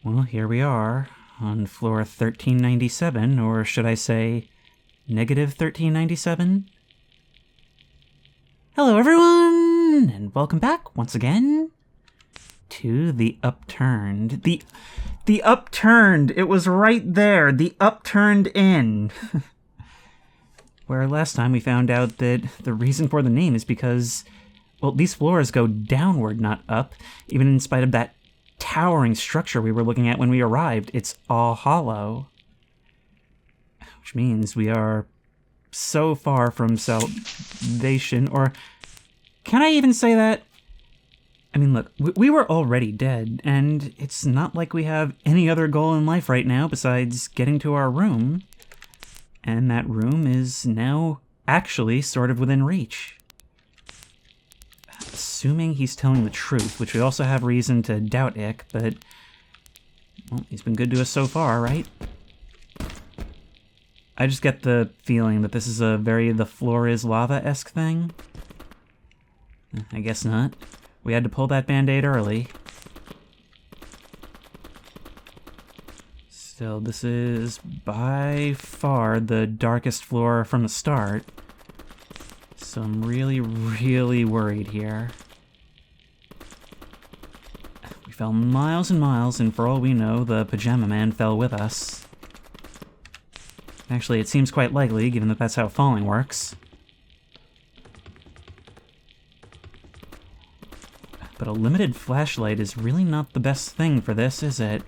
Well, here we are, on floor 1397, or should I say, negative 1397? Hello everyone, and welcome back, once again, to the Upturned. The Upturned! It was right there, the Upturned Inn! Where last time we found out that the reason for the name is because, well, these floors go downward, not up, even in spite of that towering structure we were looking at when we arrived. It's all hollow. Which means we are so far from salvation, or can I even say that? I mean, look, we were already dead, and it's not like we have any other goal in life right now besides getting to our room. And that room is now actually sort of within reach. Assuming he's telling the truth, which we also have reason to doubt Ick, but, well, he's been good to us so far, right? I just get the feeling that this is a very the floor is lava-esque thing. I guess not. We had to pull that band-aid early. Still, this is by far the darkest floor from the start. So I'm really, really worried here. We fell miles and miles, and for all we know, the Pajama Man fell with us. Actually, it seems quite likely, given that that's how falling works. But a limited flashlight is really not the best thing for this, is it?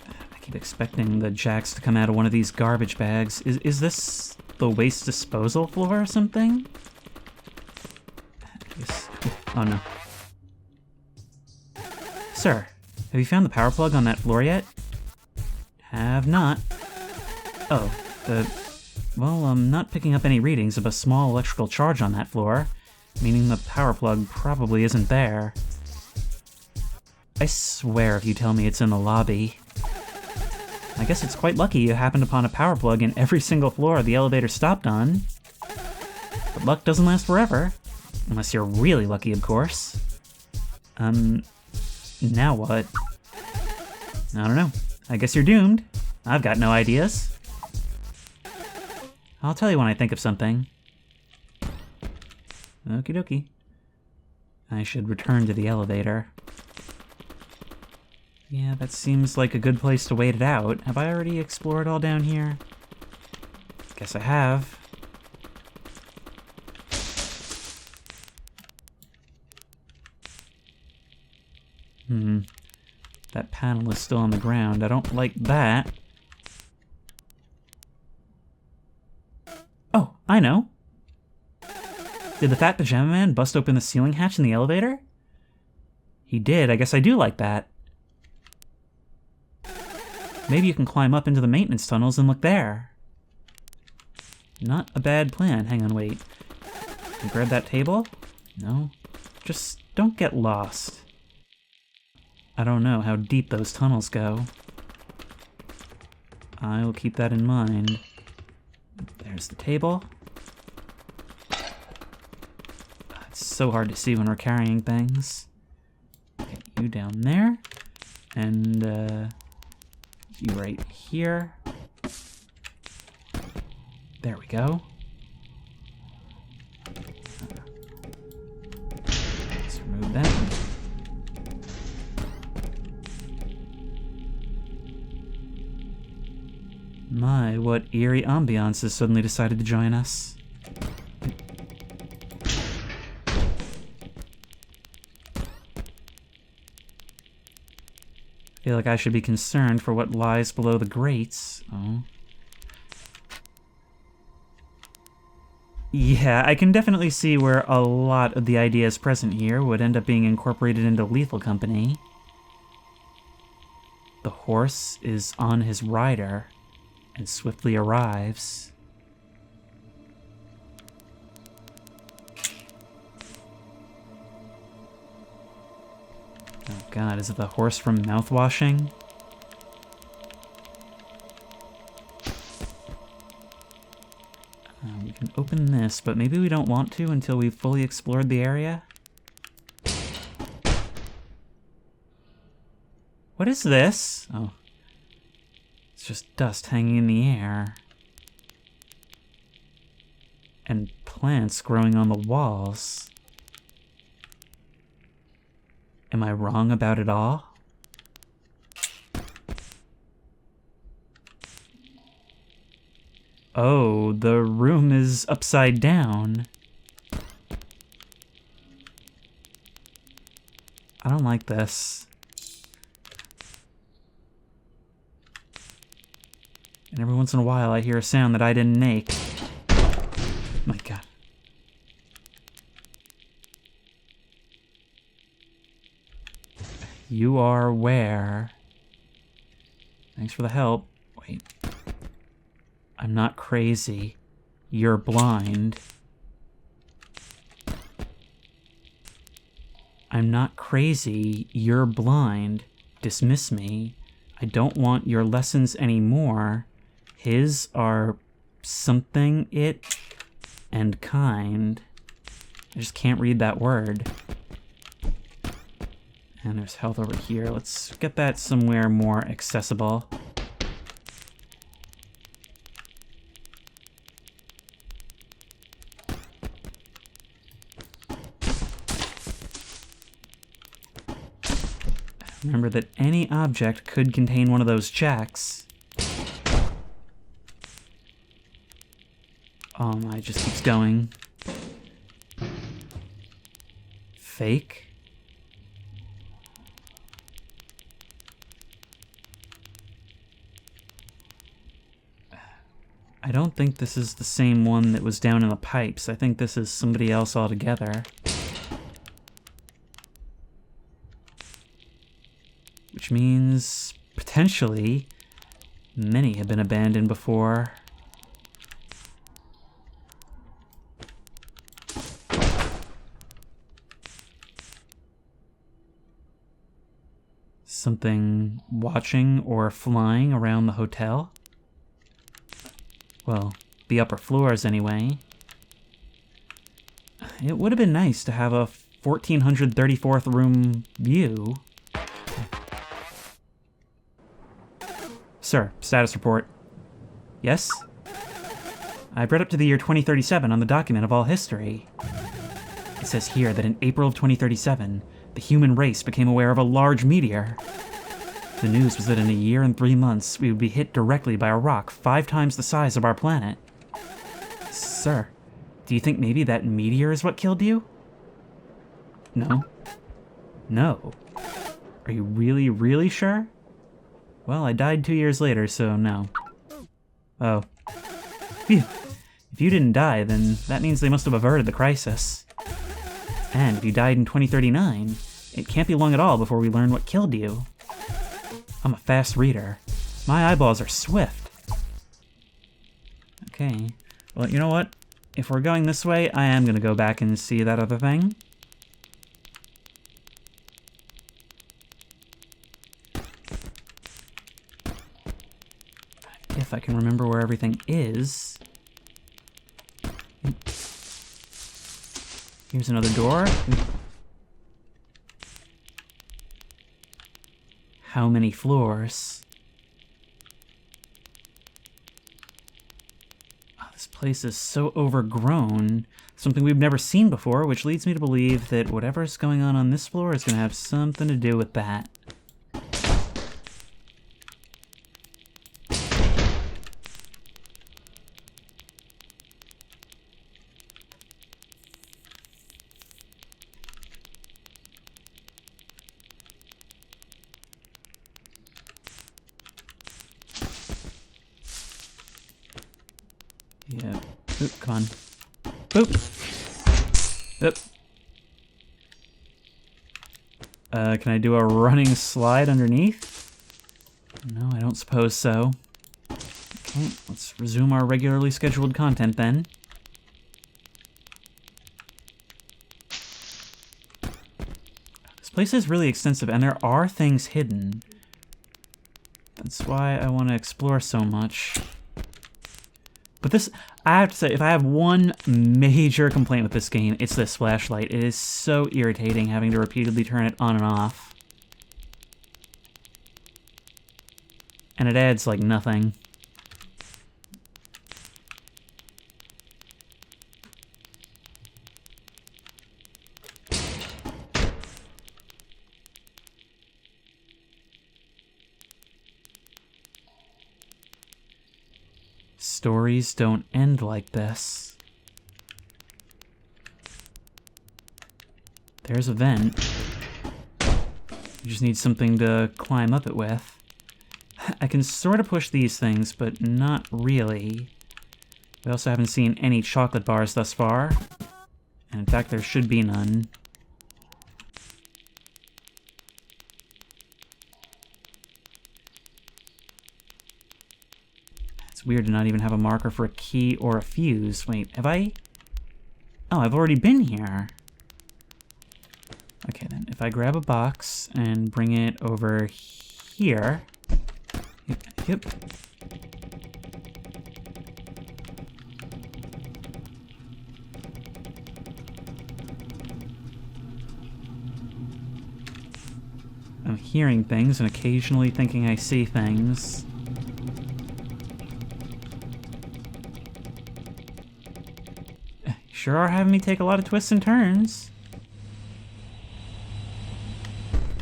I keep expecting the jacks to come out of one of these garbage bags. Is this the waste disposal floor or something? Oh no. Sir, have you found the power plug on that floor yet? Have not. Oh, well, I'm not picking up any readings of a small electrical charge on that floor, meaning the power plug probably isn't there. I swear if you tell me it's in the lobby. I guess it's quite lucky you happened upon a power plug in every single floor the elevator stopped on. But luck doesn't last forever. Unless you're really lucky, of course. Now what? I don't know. I guess you're doomed. I've got no ideas. I'll tell you when I think of something. Okie dokie. I should return to the elevator. Yeah, that seems like a good place to wait it out. Have I already explored all down here? Guess I have. That panel is still on the ground. I don't like that. Oh, I know. Did the fat pajama man bust open the ceiling hatch in the elevator? He did. I guess I do like that. Maybe you can climb up into the maintenance tunnels and look there. Not a bad plan. Hang on, wait. Can I grab that table? No. Just don't get lost. I don't know how deep those tunnels go. I will keep that in mind. There's the table. It's so hard to see when we're carrying things. Get you down there. And, you right here. There we go. Let's remove that. My, what eerie ambiance has suddenly decided to join us. I feel like I should be concerned for what lies below the grates. Oh. Yeah, I can definitely see where a lot of the ideas present here would end up being incorporated into Lethal Company. The horse is on his rider and swiftly arrives. Oh god, is it the horse from Mouthwashing? We can open this, but maybe we don't want to until we've fully explored the area? What is this? Oh. It's just dust hanging in the air. And plants growing on the walls. Am I wrong about it all? Oh, the room is upside down. I don't like this. And every once in a while I hear a sound that I didn't make. My God. You are where? Thanks for the help. Wait. I'm not crazy. You're blind. I'm not crazy. You're blind. Dismiss me. I don't want your lessons anymore. His are something, it, and kind. I just can't read that word. And there's health over here. Let's get that somewhere more accessible. Remember that any object could contain one of those checks. Oh my, it just keeps going. Fake? I don't think this is the same one that was down in the pipes. I think this is somebody else altogether. Which means, potentially, many have been abandoned before. Something watching or flying around the hotel? Well, the upper floors anyway. It would have been nice to have a 1434th room view. Sir, status report. Yes? I've read up to the year 2037 on the document of all history. It says here that in April of 2037, the human race became aware of a large meteor. The news was that in a year and 3 months, we would be hit directly by a rock 5 times the size of our planet. Sir, do you think maybe that meteor is what killed you? No. No. Are you really, really sure? Well, I died 2 years later, so no. Oh. Phew. If you didn't die, then that means they must have averted the crisis. And if you died in 2039, it can't be long at all before we learn what killed you. I'm a fast reader. My eyeballs are swift. Okay. Well, you know what? If we're going this way, I am going to go back and see that other thing. If I can remember where everything is. Here's another door. How many floors? Oh, this place is so overgrown. Something we've never seen before, which leads me to believe that whatever's going on this floor is going to have something to do with that. Yeah. Oop, come on. Boop. Oop. Can I do a running slide underneath? No, I don't suppose so. Okay, let's resume our regularly scheduled content then. This place is really extensive, and there are things hidden. That's why I want to explore so much. But this, I have to say, if I have one major complaint with this game, it's this flashlight. It is so irritating having to repeatedly turn it on and off. And it adds, like, nothing. Stories don't end like this. There's a vent. You just need something to climb up it with. I can sort of push these things, but not really. We also haven't seen any chocolate bars thus far. And in fact, there should be none. It's weird to not even have a marker for a key or a fuse. Wait, have I? Oh, I've already been here. Okay, then, if I grab a box and bring it over here... Yep. I'm hearing things and occasionally thinking I see things. Sure are having me take a lot of twists and turns.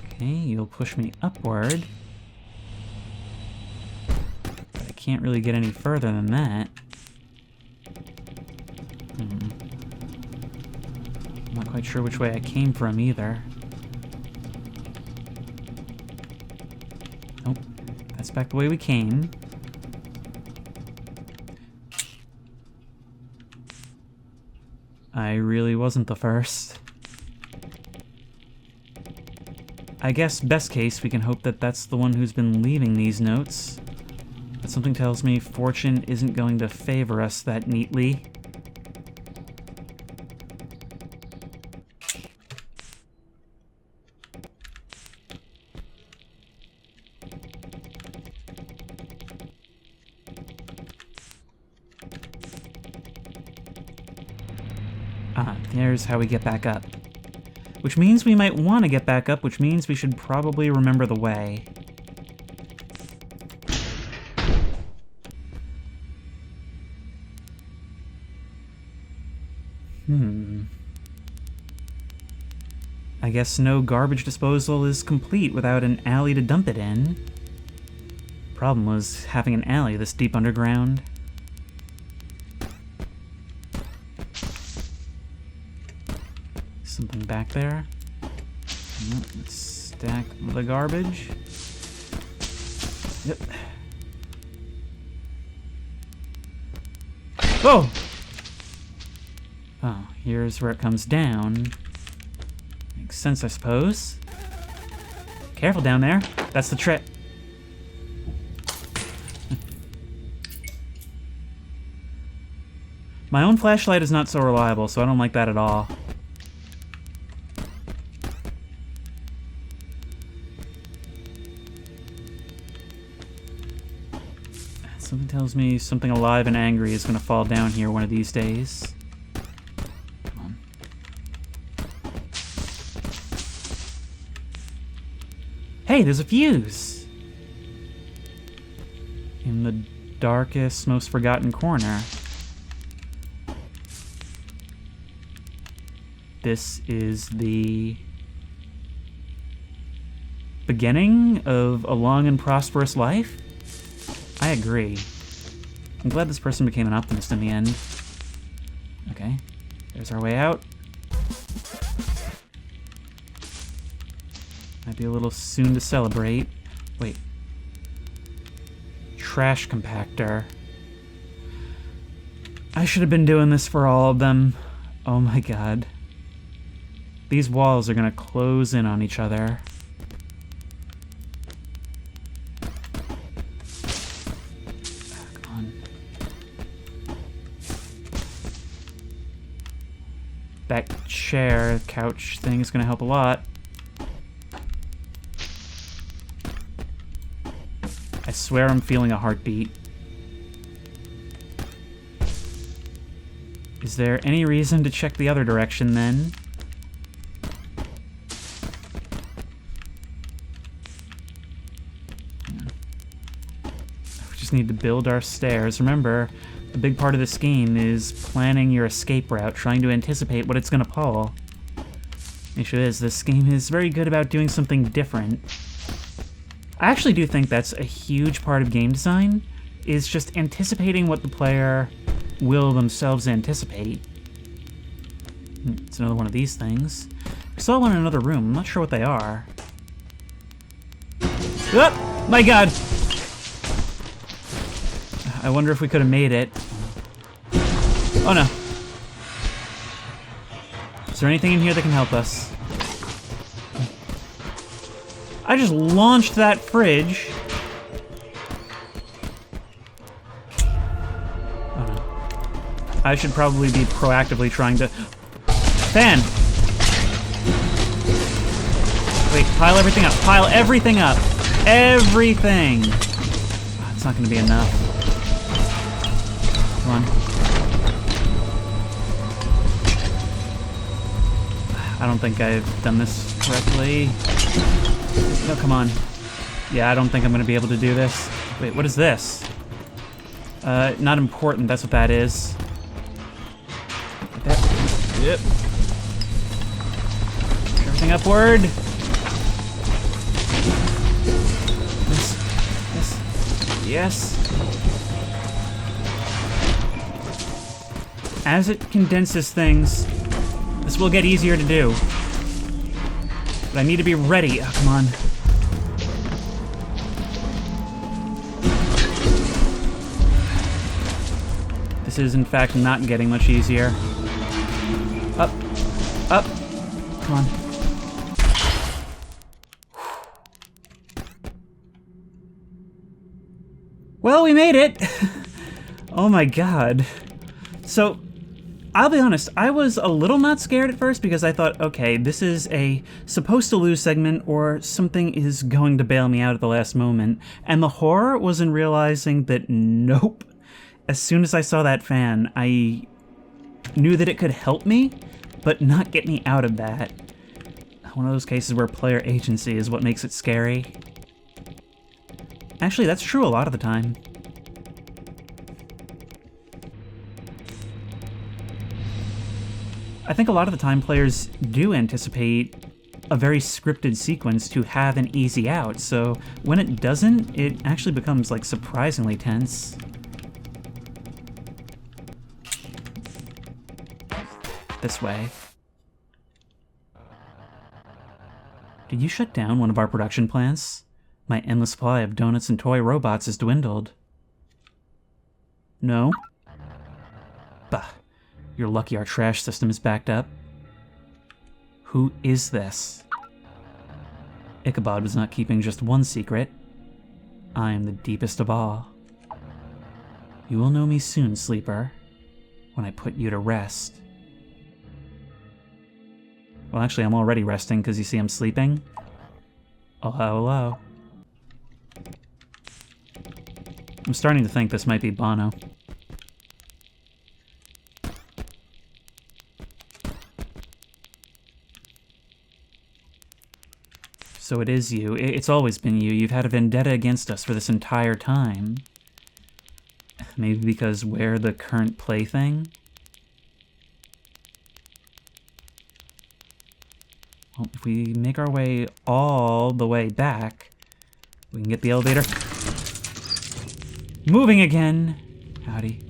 Okay, you'll push me upward. But I can't really get any further than that. I'm not quite sure which way I came from either. Nope, that's back the way we came. I really wasn't the first. I guess, best case, we can hope that that's the one who's been leaving these notes. But something tells me fortune isn't going to favor us that neatly. There's how we get back up. Which means we might want to get back up, which means we should probably remember the way. I guess no garbage disposal is complete without an alley to dump it in. Problem was having an alley this deep underground. Something back there. Yep, let's stack the garbage. Yep. Oh! Oh, here's where it comes down. Makes sense, I suppose. Careful down there. That's the trick. My own flashlight is not so reliable, so I don't like that at all. Something tells me something alive and angry is going to fall down here one of these days. Come on. Hey, there's a fuse! In the darkest, most forgotten corner. This is the beginning of a long and prosperous life? I agree. I'm glad this person became an optimist in the end. Okay, there's our way out. Might be a little soon to celebrate. Wait. Trash compactor. I should have been doing this for all of them. Oh my god. These walls are gonna close in on each other. That chair, couch thing is going to help a lot. I swear I'm feeling a heartbeat. Is there any reason to check the other direction then? just need to build our stairs. Remember, a big part of this game is planning your escape route, trying to anticipate what it's gonna pull. The issue is, this game is very good about doing something different. I actually do think that's a huge part of game design, is just anticipating what the player will themselves anticipate. It's another one of these things. I saw one in another room. I'm not sure what they are. Oh, my God! I wonder if we could have made it. Oh no. Is there anything in here that can help us? I just launched that fridge. Oh no. I should probably be proactively trying to... Fan! Wait, pile everything up. Pile everything up. Everything! Oh, it's not gonna be enough. Come on. I don't think I've done this correctly. No, come on. Yeah, I don't think I'm gonna be able to do this. Wait, what is this? Not important, that's what that is. Yep. Push everything upward. Yes. As it condenses things, this will get easier to do. But I need to be ready. Oh, come on. This is, in fact, not getting much easier. Up. Up. Come on. Well, we made it! Oh my God. So, I'll be honest, I was a little not scared at first because I thought, okay, this is a supposed to lose segment or something is going to bail me out at the last moment. And the horror was in realizing that nope. As soon as I saw that fan, I knew that it could help me, but not get me out of that. One of those cases where player agency is what makes it scary. Actually, that's true a lot of the time. I think a lot of the time players do anticipate a very scripted sequence to have an easy out, so when it doesn't, it actually becomes, like, surprisingly tense. This way. Did you shut down one of our production plants? My endless supply of donuts and toy robots has dwindled. No? Bah. You're lucky our trash system is backed up. Who is this? Ichabod was not keeping just one secret. I am the deepest of all. You will know me soon, sleeper, when I put you to rest. Well, actually, I'm already resting because you see I'm sleeping. Oh, hello. I'm starting to think this might be Bono. So it is you. It's always been you. You've had a vendetta against us for this entire time. Maybe because we're the current plaything? Well, if we make our way all the way back, we can get the elevator moving again. Howdy.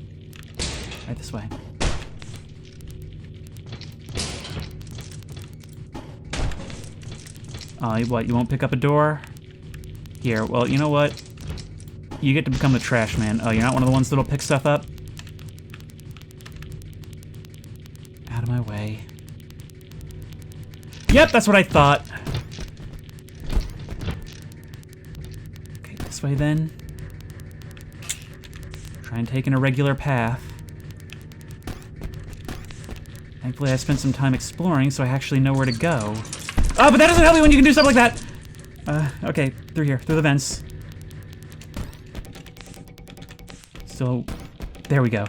Right this way. What, you won't pick up a door? Here, well, you know what? You get to become the trash man. Oh, you're not one of the ones that'll pick stuff up? Out of my way. Yep, that's what I thought. Okay, this way then. Try and take an irregular path. Thankfully, I spent some time exploring, so I actually know where to go. Oh, but that doesn't help me when you can do stuff like that! Okay, through here, through the vents. So, there we go.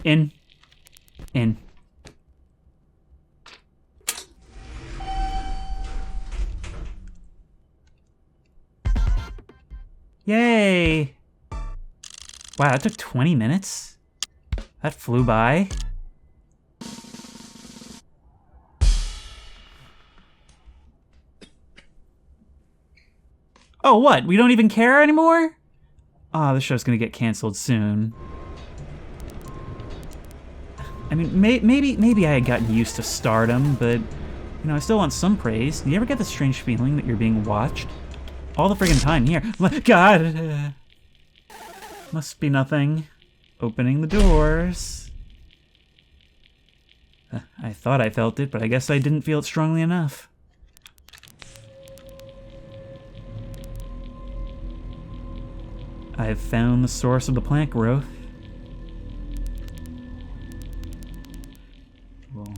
In. In. Yay! Wow, that took 20 minutes? That flew by. Oh, what? We don't even care anymore? Ah, this show's gonna get canceled soon. I mean, maybe I had gotten used to stardom, but, you know, I still want some praise. Do you ever get the strange feeling that you're being watched? All the friggin' time here. God! Must be nothing. Opening the doors. I thought I felt it, but I guess I didn't feel it strongly enough. I've found the source of the plant growth. Well,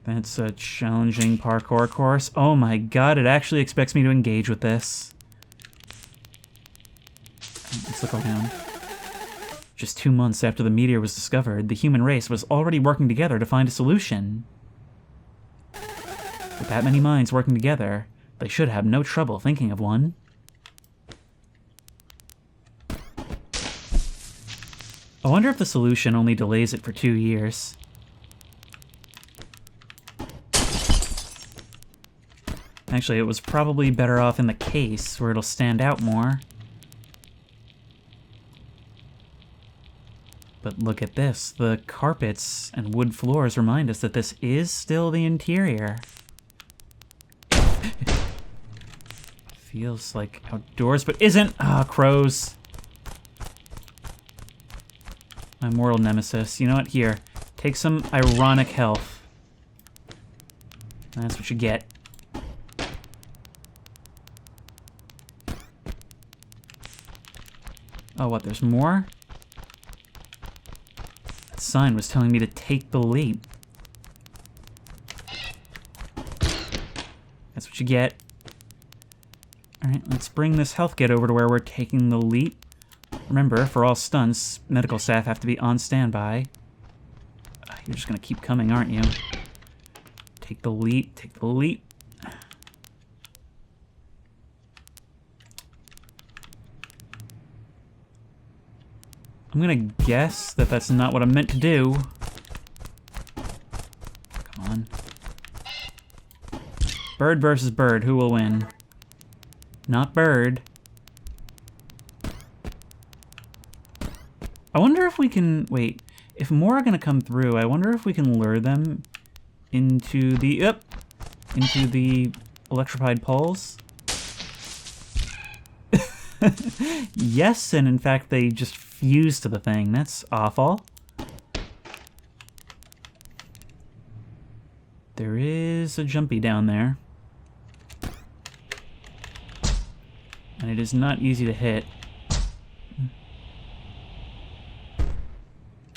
that's a challenging parkour course. Oh my god, it actually expects me to engage with this. Let's look around. Just 2 months after the meteor was discovered, the human race was already working together to find a solution. With that many minds working together, they should have no trouble thinking of one. I wonder if the solution only delays it for 2 years. Actually, it was probably better off in the case, where it'll stand out more. But look at this. The carpets and wood floors remind us that this is still the interior. Feels like outdoors, but isn't! Ah, crows. My mortal nemesis. You know what? Here. Take some ironic health. That's what you get. Oh, what? There's more? That sign was telling me to take the leap. That's what you get. Alright, let's bring this health kit over to where we're taking the leap. Remember, for all stunts, medical staff have to be on standby. You're just gonna keep coming, aren't you? Take the leap, take the leap. I'm gonna guess that that's not what I'm meant to do. Come on. Bird versus bird, who will win? Not bird. I wonder if we can... Wait, if more are gonna come through, I wonder if we can lure them into the... into the electrified poles? Yes, and in fact they just fuse to the thing. That's awful. There is a jumpy down there. And it is not easy to hit.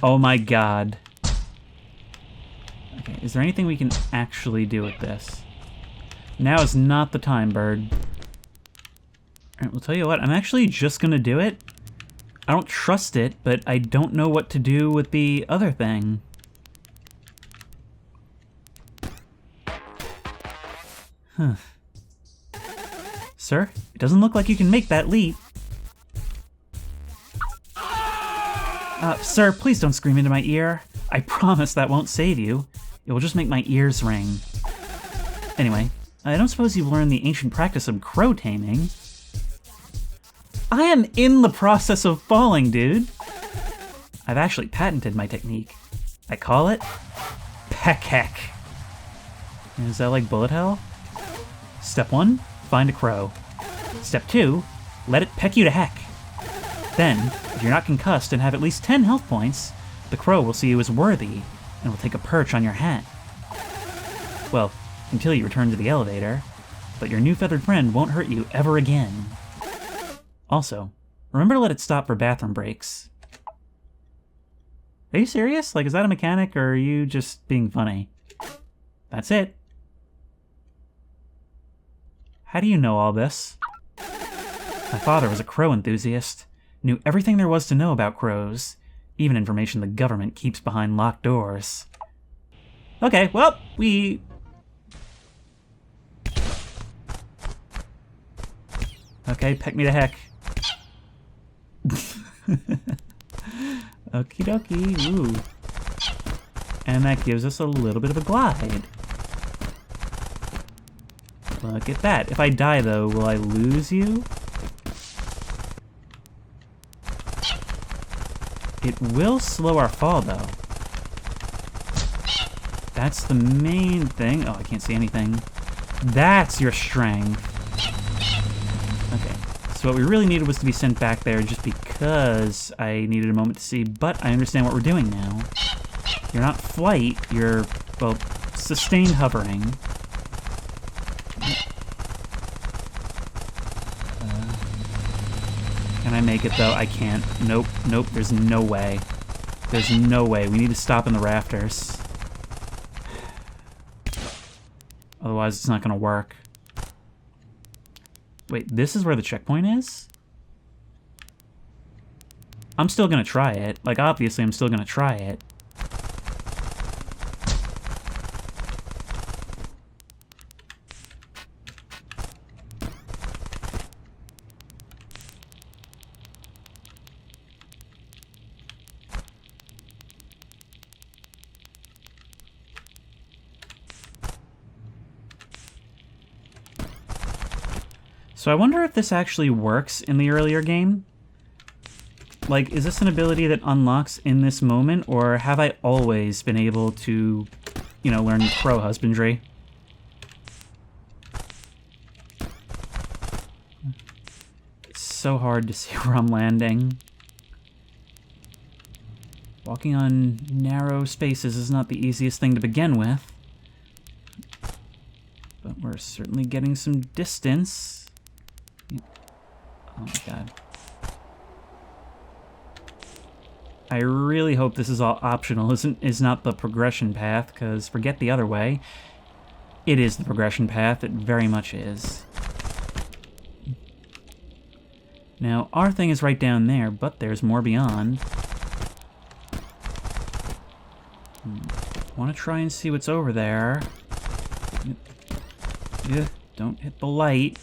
Oh my god. Okay, is there anything we can actually do with this? Now is not the time, bird. Alright, we'll tell you what, I'm actually just gonna do it. I don't trust it, but I don't know what to do with the other thing. Huh. Sir, it doesn't look like you can make that leap. Sir, please don't scream into my ear. I promise that won't save you. It will just make my ears ring. Anyway, I don't suppose you've learned the ancient practice of crow taming. I am in the process of falling, dude. I've actually patented my technique. I call it peck heck. Is that like bullet hell? Step 1, find a crow. Step 2, let it peck you to heck. Then, if you're not concussed and have at least 10 health points, the crow will see you as worthy and will take a perch on your hat. Well, until you return to the elevator, but your new feathered friend won't hurt you ever again. Also, remember to let it stop for bathroom breaks. Are you serious? Like, is that a mechanic, or are you just being funny? That's it. How do you know all this? My father was a crow enthusiast, knew everything there was to know about crows, even information the government keeps behind locked doors. Okay, well, we... Okay, peck me to heck. Okie dokie. Ooh. And that gives us a little bit of a glide. Look at that. If I die, though, will I lose you? It will slow our fall, though. That's the main thing. Oh, I can't see anything. That's your strength. Okay. So what we really needed was to be sent back there just because I needed a moment to see, but I understand what we're doing now. You're not flight, you're, well, sustained hovering. Can I make it, though? I can't. Nope, nope, there's no way. There's no way. We need to stop in the rafters. Otherwise, it's not going to work. Wait, this is where the checkpoint is? I'm still going to try it. Like, obviously, I'm still going to try it. So I wonder if this actually works in the earlier game. Like, is this an ability that unlocks in this moment, or have I always been able to, you know, learn crow husbandry? It's so hard to see where I'm landing. Walking on narrow spaces is not the easiest thing to begin with. But we're certainly getting some distance. Oh my god. I really hope this is all optional, is not the progression path, because forget the other way. It is the progression path, it very much is. Now, our thing is right down there, but there's more beyond. Want to try and see what's over there. Don't hit the light.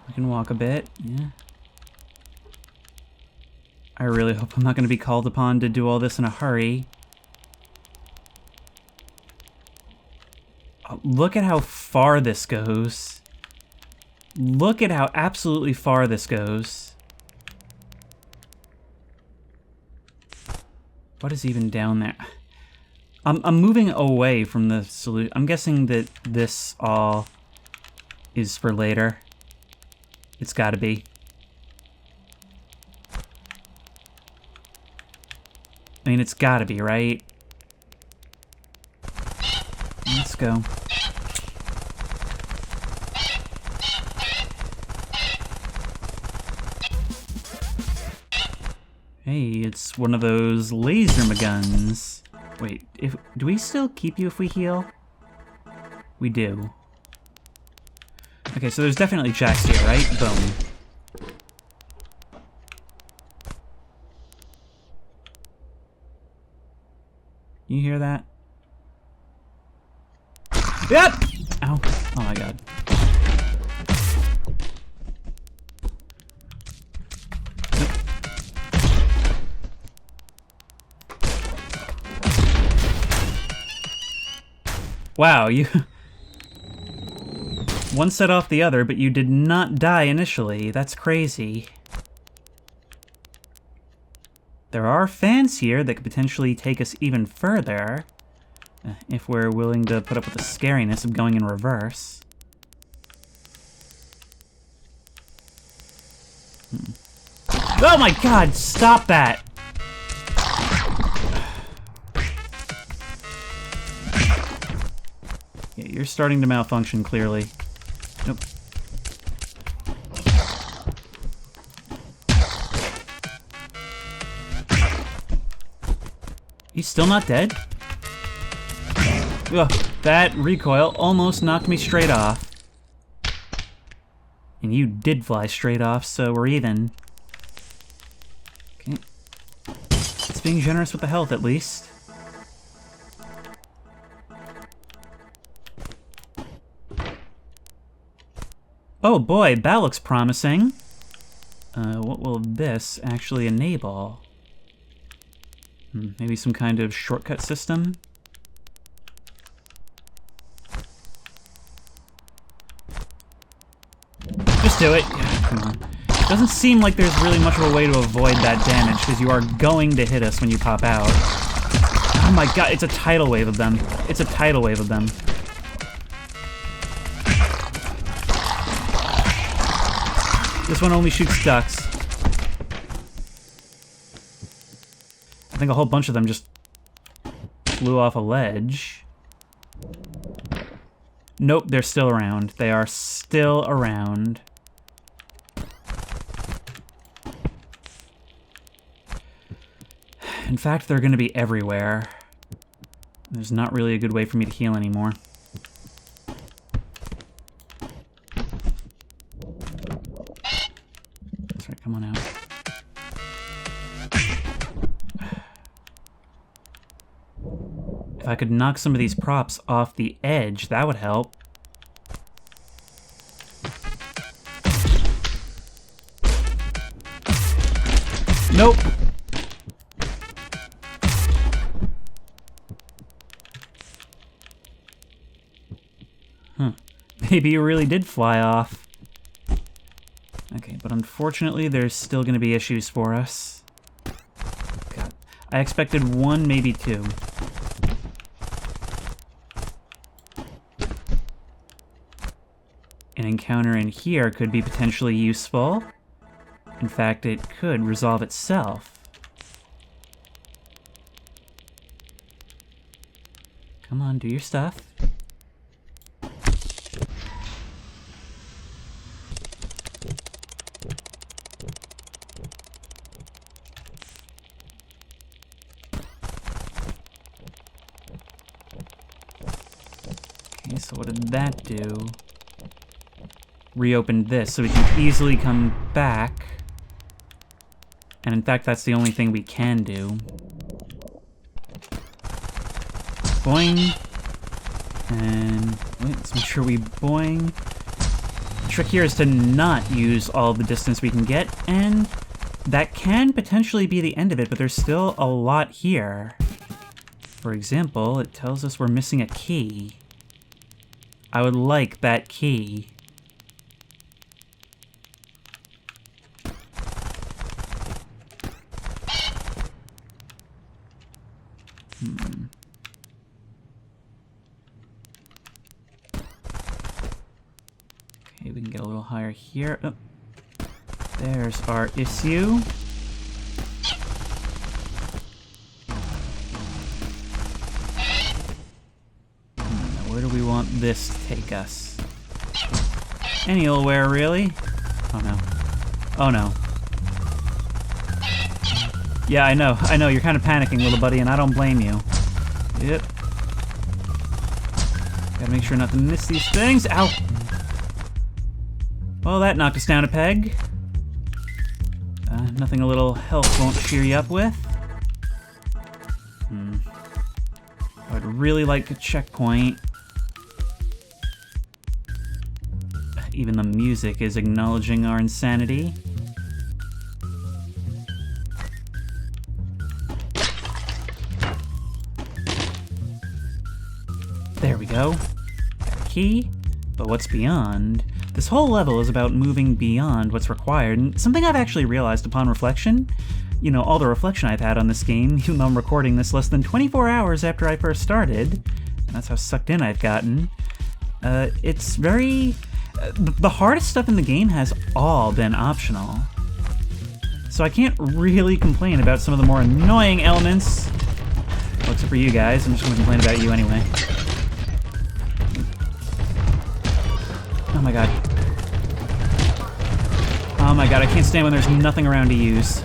I can walk a bit, yeah. I really hope I'm not going to be called upon to do all this in a hurry. Oh, look at how far this goes. Look at how absolutely far this goes. What is even down there? I'm moving away from the solution. I'm guessing that this all is for later. It's gotta be. I mean, it's gotta be, right? Let's go. Hey, it's one of those laser guns. Wait, do we still keep you if we heal? We do. Okay, so there's definitely jacks here, right? Boom. You hear that? Yep! Ow. Oh my god. Wow, you... One set off the other, but you did not die initially. That's crazy. There are fans here that could potentially take us even further, if we're willing to put up with the scariness of going in reverse. Oh my god, stop that! Yeah, you're starting to malfunction, clearly. Nope. He's still not dead? Ugh, that recoil almost knocked me straight off. And you did fly straight off, so we're even. Okay. It's being generous with the health, at least. Oh boy, that looks promising. What will this actually enable? Maybe some kind of shortcut system? Just do it. Yeah, come on. It doesn't seem like there's really much of a way to avoid that damage, because you are going to hit us when you pop out. Oh my god, it's a tidal wave of them. It's a tidal wave of them. This one only shoots ducks. I think a whole bunch of them just flew off a ledge. Nope, they're still around. They are still around. In fact, they're going to be everywhere. There's not really a good way for me to heal anymore. That's right, come on out. If I could knock some of these props off the edge, that would help. Nope. Maybe you really did fly off. Okay, but unfortunately there's still going to be issues for us. God. I expected one, maybe two. An encounter in here could be potentially useful. In fact, it could resolve itself. Come on, do your stuff. Okay, so what did that do? Reopened this, so we can easily come back. And in fact, that's the only thing we can do. Boing. And wait, let's make sure we boing. The trick here is to not use all the distance we can get, and that can potentially be the end of it, but there's still a lot here. For example, it tells us we're missing a key. I would like that key. Okay, we can get a little higher here. Oh. There's our issue. Now, where do we want this to take us? Anywhere, really? Oh no. Oh no. Yeah, I know, you're kind of panicking, little buddy, and I don't blame you. Yep. Gotta make sure not to miss these things. Ow! Well, that knocked us down a peg. Nothing a little health won't cheer you up with. I would really like a checkpoint. Even the music is acknowledging our insanity. There we go. Got a key. But what's beyond? This whole level is about moving beyond what's required, and something I've actually realized upon reflection, you know, all the reflection I've had on this game, even though I'm recording this less than 24 hours after I first started, and that's how sucked in I've gotten, it's very... the hardest stuff in the game has all been optional. So I can't really complain about some of the more annoying elements. Well, except for you guys, I'm just gonna complain about you anyway. Oh my god. Oh my god, I can't stand when there's nothing around to use.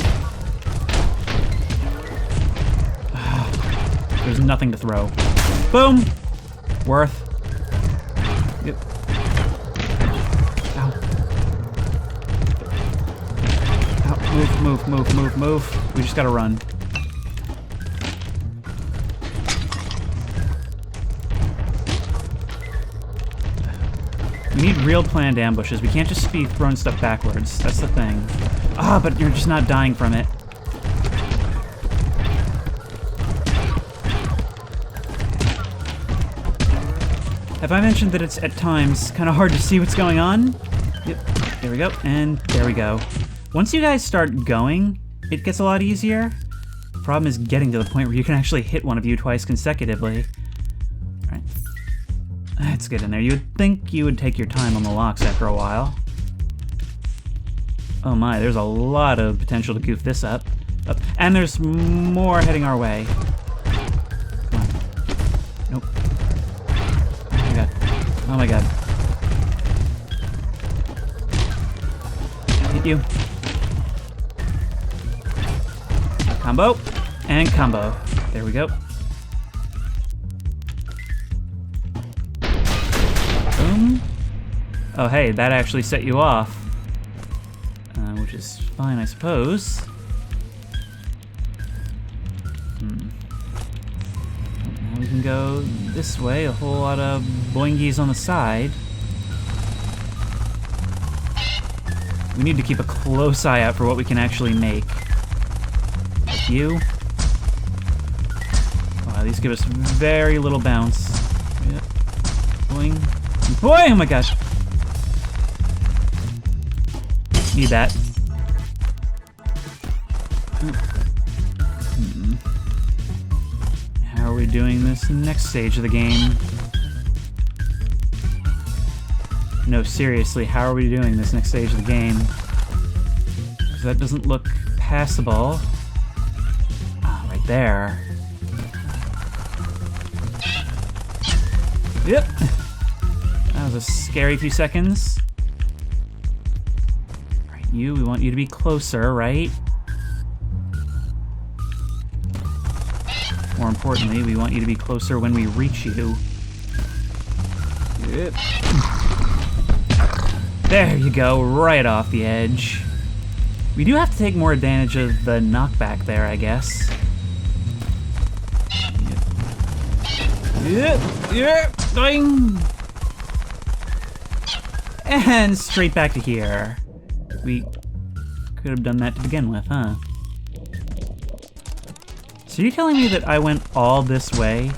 There's nothing to throw. Boom! Worth. Yep. Ow. Ow. Move. We just gotta run. We need real planned ambushes. We can't just be throwing stuff backwards. That's the thing. Ah, but you're just not dying from it. Have I mentioned that it's, at times, kind of hard to see what's going on? Yep, there we go, and there we go. Once you guys start going, it gets a lot easier. The problem is getting to the point where you can actually hit one of you twice consecutively. Alright. Let's get in there. You would think you would take your time on the locks after a while. Oh my, there's a lot of potential to goof this up. And there's more heading our way. Come on. Nope. Oh my god. Hit you. Combo. And combo. There we go. Boom. Oh hey, that actually set you off. Which is fine, I suppose. Now we can go this way, a whole lot of boingies on the side. We need to keep a close eye out for what we can actually make. Like you. Wow, these give us very little bounce. Yep. Boing. Boy, oh my gosh. Need that. How are we doing this next stage of the game? No, seriously, how are we doing this next stage of the game? Because that doesn't look passable. Ah, right there. Yep. That was a scary few seconds. Right, you, we want you to be closer, right? More importantly, we want you to be closer when we reach you. Yep. There you go, right off the edge. We do have to take more advantage of the knockback there, I guess. Yep, ding! And straight back to here. We could have done that to begin with, huh? So you're telling me that I went all this way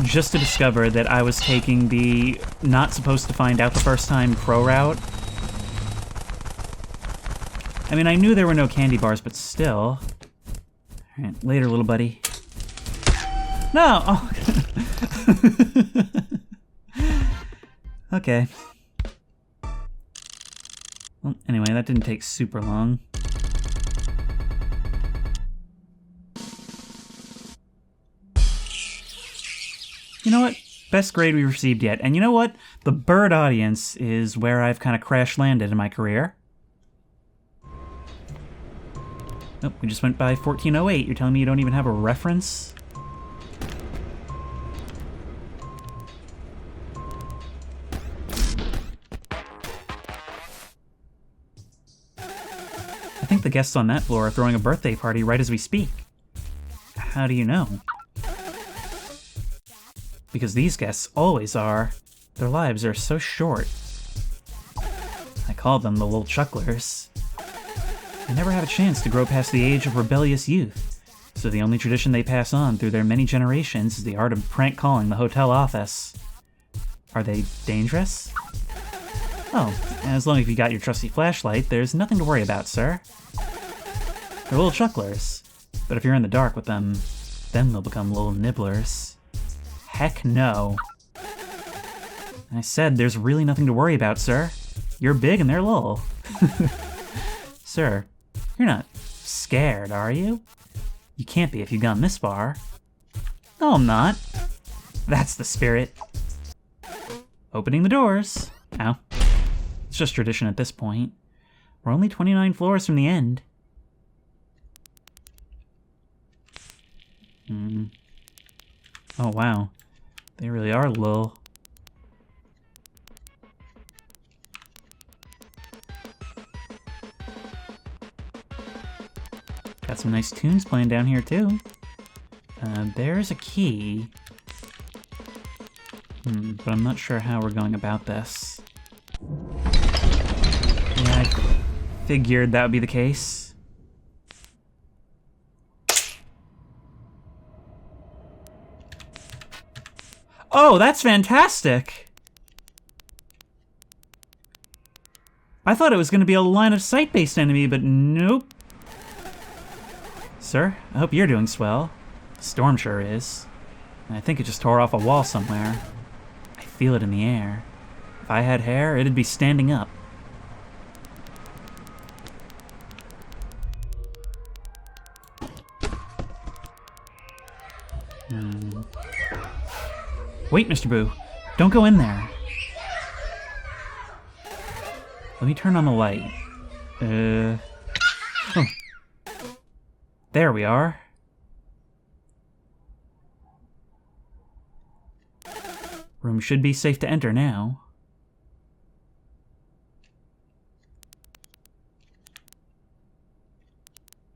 just to discover that I was taking the not supposed to find out the first time pro route? I mean, I knew there were no candy bars, but still. Alright, later, little buddy. No! Oh. Okay. Well, anyway, that didn't take super long. You know what? Best grade we've received yet. And you know what? The bird audience is where I've kind of crash landed in my career. Nope, we just went by 1408. You're telling me you don't even have a reference? I think the guests on that floor are throwing a birthday party right as we speak. How do you know? Because these guests always are. Their lives are so short. I call them the little chucklers. They never have a chance to grow past the age of rebellious youth, so the only tradition they pass on through their many generations is the art of prank calling the hotel office. Are they dangerous? Oh, as long as you got your trusty flashlight, there's nothing to worry about, sir. They're little chucklers, but if you're in the dark with them, then they'll become little nibblers. Heck no. I said there's really nothing to worry about, sir. You're big and they're little. Sir, you're not scared, are you? You can't be if you've gone this far. No, I'm not. That's the spirit. Opening the doors. Ow. It's just tradition at this point. We're only 29 floors from the end. Oh, wow. They really are little. Got some nice tunes playing down here, too. There's a key. But I'm not sure how we're going about this. figured that would be the case. Oh, that's fantastic! I thought it was going to be a line-of-sight-based enemy, but nope. Sir, I hope you're doing swell. Storm sure is. And I think it just tore off a wall somewhere. I feel it in the air. If I had hair, it'd be standing up. Wait, Mr. Boo. Don't go in there. Let me turn on the light. Oh. There we are. Room should be safe to enter now.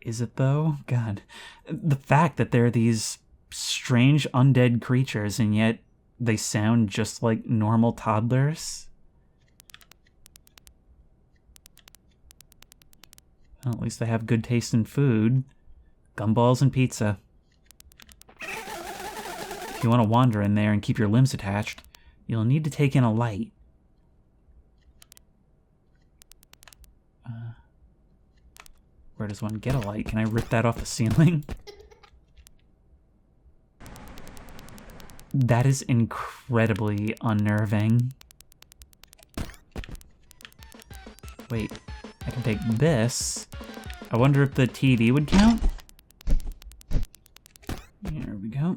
Is it though? God. The fact that there are these strange undead creatures and yet they sound just like normal toddlers. Well, at least they have good taste in food. Gumballs and pizza. If you want to wander in there and keep your limbs attached, you'll need to take in a light. Where does one get a light? Can I rip that off the ceiling? That is incredibly unnerving. Wait, I can take this. I wonder if the TV would count? There we go.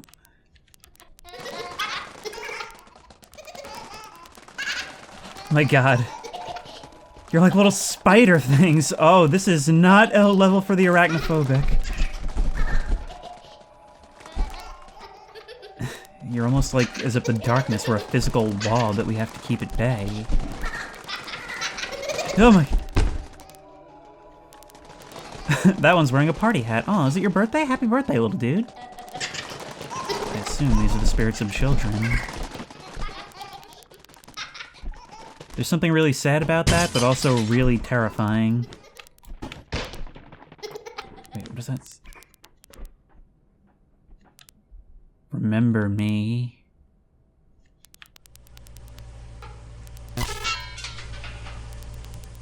My god. You're like little spider things. Oh, this is not a level for the arachnophobic. You're almost like as if the darkness were a physical wall that we have to keep at bay. Oh my... That one's wearing a party hat. Oh, is it your birthday? Happy birthday, little dude. I assume these are the spirits of children. There's something really sad about that, but also really terrifying. Wait, what is that? Remember me.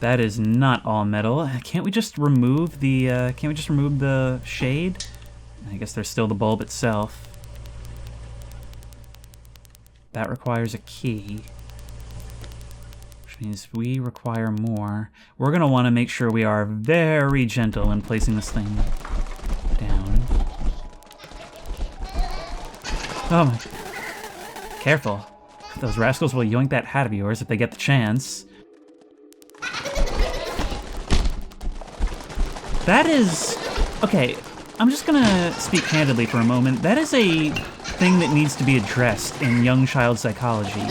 That is not all metal. Can't we just remove the shade? I guess there's still the bulb itself. That requires a key. Which means we require more. We're gonna want to make sure we are very gentle in placing this thing down. Oh my... Careful. Those rascals will yoink that hat of yours if they get the chance. That is... Okay, I'm just gonna speak candidly for a moment. That is a thing that needs to be addressed in young child psychology.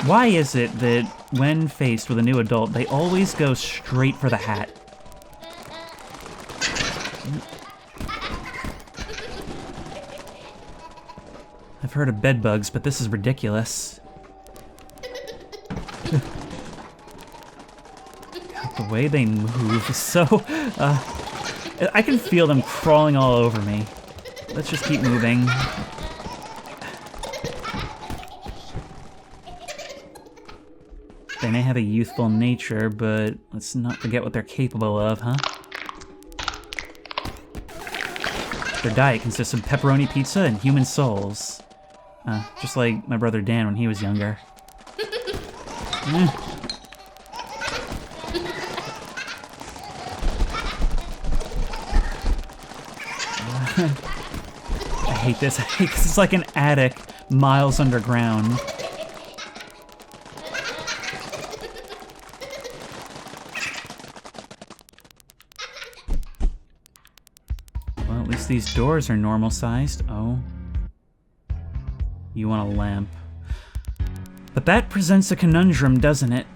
Why is it that when faced with a new adult, they always go straight for the hat? I've heard of bed bugs, but this is ridiculous. God, the way they move is so... I can feel them crawling all over me. Let's just keep moving. They may have a youthful nature, but let's not forget what they're capable of, huh? Their diet consists of pepperoni pizza and human souls. Just like my brother Dan when he was younger. I hate this. I hate this. It's like an attic miles underground. Well, at least these doors are normal sized. Oh. You want a lamp. But that presents a conundrum, doesn't it?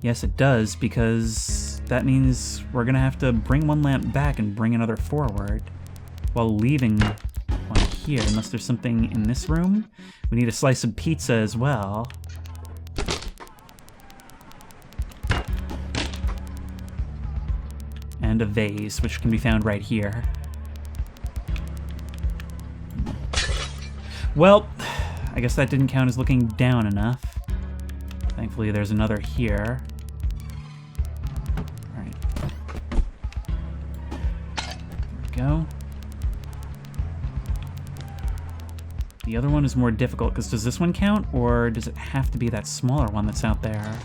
Yes, it does, because that means we're gonna have to bring one lamp back and bring another forward, while leaving one here, unless there's something in this room. We need a slice of pizza as well. and a vase, which can be found right here. Well, I guess that didn't count as looking down enough. Thankfully, there's another here. Alright. There we go. The other one is more difficult, because does this one count, or does it have to be that smaller one that's out there?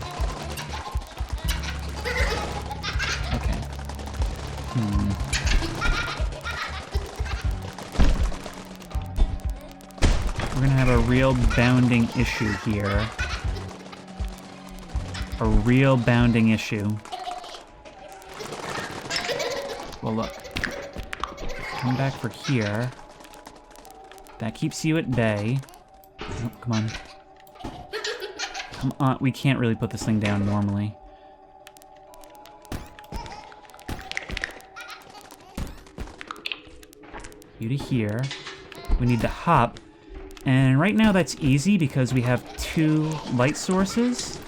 Okay. We're gonna have a real bounding issue here. A real bounding issue. Well, look. Come back for here. That keeps you at bay. Oh, come on. Come on. We can't really put this thing down normally. You to here. We need to hop. And right now that's easy because we have 2 light sources.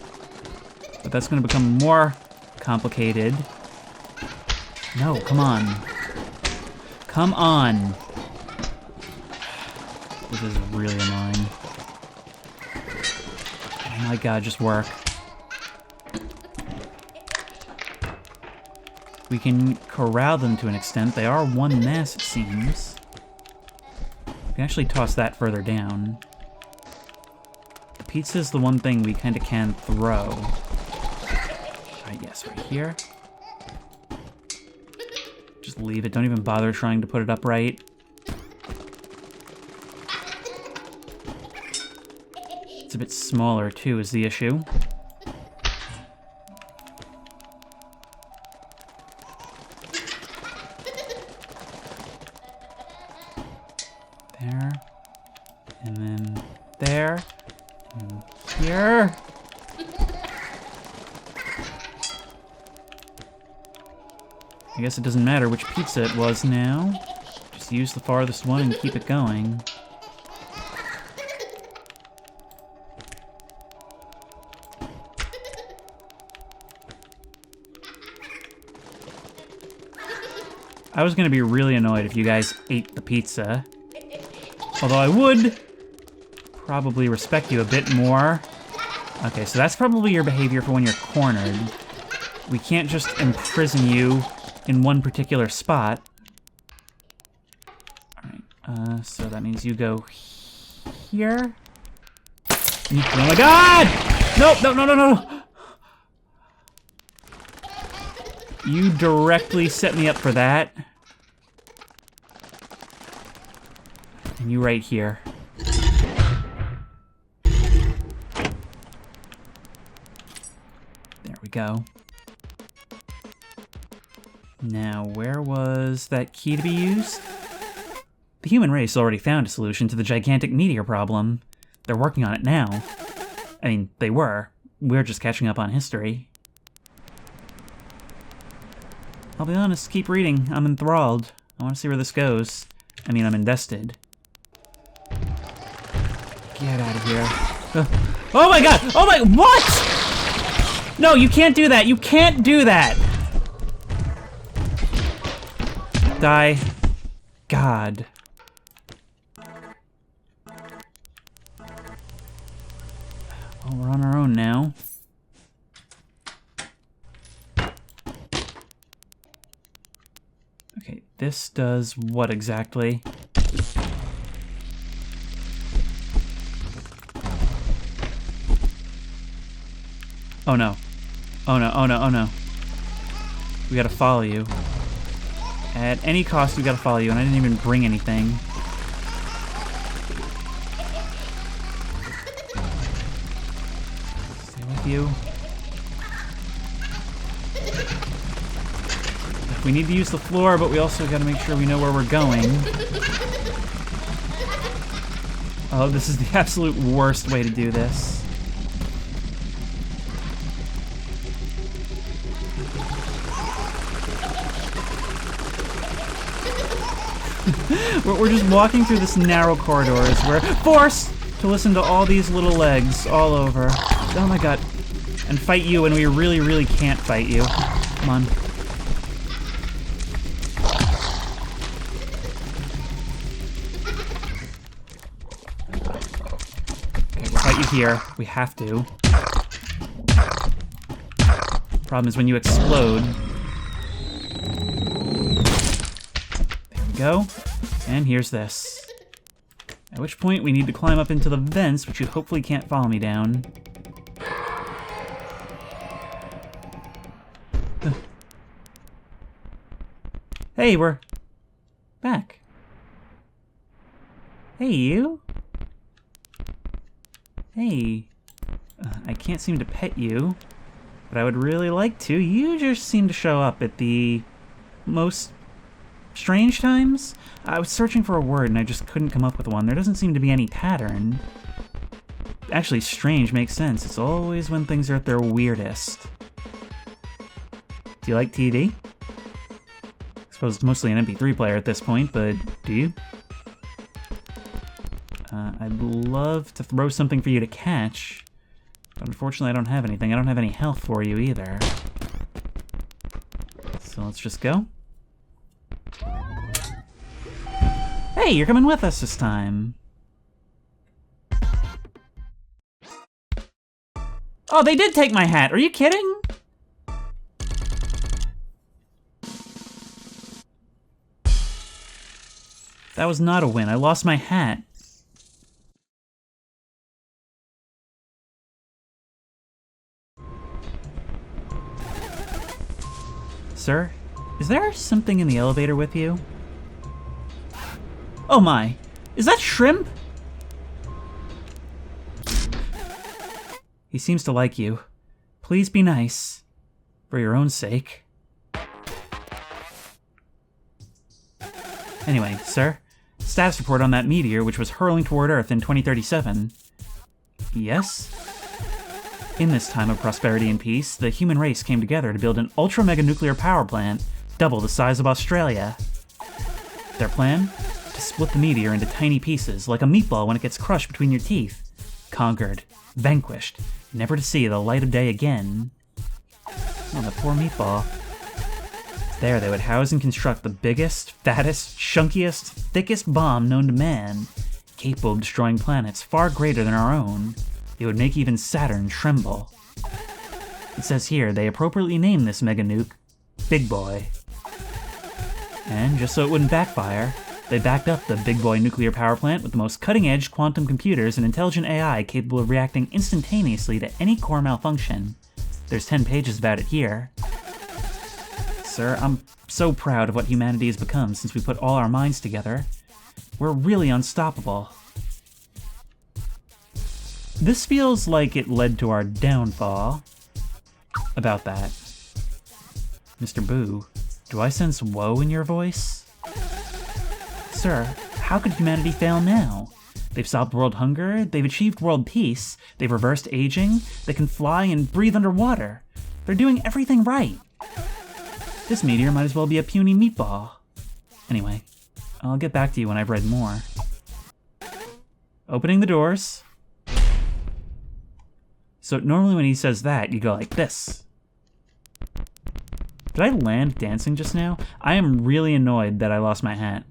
But that's going to become more complicated. No, come on. Come on. This is really annoying. Oh my god, just work. We can corral them to an extent. They are one mass, it seems. We can actually toss that further down. The pizza's the one thing we kind of can throw. Alright, yes, right here. Just leave it. Don't even bother trying to put it upright. It's a bit smaller, too, is the issue. There. And then there. And here. I guess it doesn't matter which pizza it was now. Just use the farthest one and keep it going. I was gonna be really annoyed if you guys ate the pizza. Although I would probably respect you a bit more. Okay, so that's probably your behavior for when you're cornered. We can't just imprison you in one particular spot. Alright, so that means you go here. Oh my god! Nope, no, no, no, no! You directly set me up for that. And you right here. There we go. Now, where was that key to be used? The human race already found a solution to the gigantic meteor problem. They're working on it now. I mean, they were. We're just catching up on history. I'll be honest, keep reading. I'm enthralled. I want to see where this goes. I mean, I'm invested. Get out of here. Oh my god! Oh my... What?! No, you can't do that! You can't do that! Die. God. Well, we're on our own now. Okay, this does what exactly? Oh no. Oh no, oh no, oh no. We gotta follow you. At any cost, we gotta follow you, and I didn't even bring anything. Stay with you. We need to use the floor, but we also gotta make sure we know where we're going. Oh, this is the absolute worst way to do this. We're just walking through this narrow corridor as we're forced to listen to all these little legs all over. Oh my god. And fight you when we really, really can't fight you. Come on. here. We have to. Problem is when you explode. There we go. And here's this. At which point we need to climb up into the vents, which you hopefully can't follow me down. Hey, we're back. Hey, you. Hey. I can't seem to pet you, but I would really like to. You just seem to show up at the most strange times. I was searching for a word and I just couldn't come up with one. There doesn't seem to be any pattern. Actually, strange makes sense. It's always when things are at their weirdest. Do you like TV? I suppose it's mostly an MP3 player at this point, but do you? I'd love to throw something for you to catch, but unfortunately I don't have anything. I don't have any health for you either. So let's just go. Hey, you're coming with us this time. Oh, they did take my hat. Are you kidding? That was not a win. I lost my hat. Sir, is there something in the elevator with you? Oh my, is that shrimp? He seems to like you. Please be nice, for your own sake. Anyway, sir, status report on that meteor which was hurling toward Earth in 2037. Yes? In this time of prosperity and peace, the human race came together to build an ultra-mega nuclear power plant, double the size of Australia. Their plan? To split the meteor into tiny pieces, like a meatball when it gets crushed between your teeth. Conquered. Vanquished. Never to see the light of day again. Oh, the poor meatball. There they would house and construct the biggest, fattest, chunkiest, thickest bomb known to man, capable of destroying planets far greater than our own. It would make even Saturn tremble. It says here they appropriately named this mega nuke Big Boy. And just so it wouldn't backfire, they backed up the Big Boy nuclear power plant with the most cutting-edge quantum computers and intelligent AI capable of reacting instantaneously to any core malfunction. There's 10 pages about it here. Sir, I'm so proud of what humanity has become since we put all our minds together. We're really unstoppable. This feels like it led to our downfall. About that. Mr. Boo, do I sense woe in your voice? Sir, how could humanity fail now? They've solved world hunger, they've achieved world peace, they've reversed aging, they can fly and breathe underwater. They're doing everything right. This meteor might as well be a puny meatball. Anyway, I'll get back to you when I've read more. Opening the doors. So normally when he says that, you go like this. Did I land dancing just now? I am really annoyed that I lost my hat.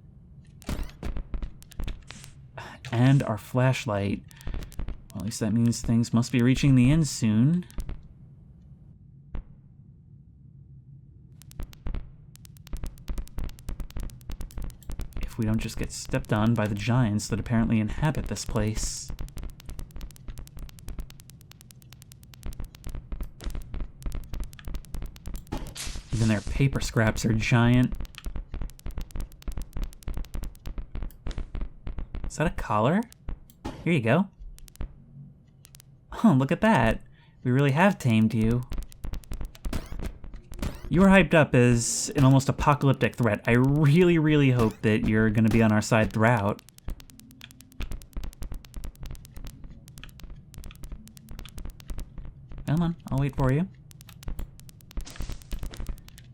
And our flashlight. Well, at least that means things must be reaching the end soon. If we don't just get stepped on by the giants that apparently inhabit this place. Even their paper scraps are giant. Is that a collar? Here you go. Oh, look at that. We really have tamed you. You were hyped up as an almost apocalyptic threat. I really, really hope that you're going to be on our side throughout. Come on, I'll wait for you.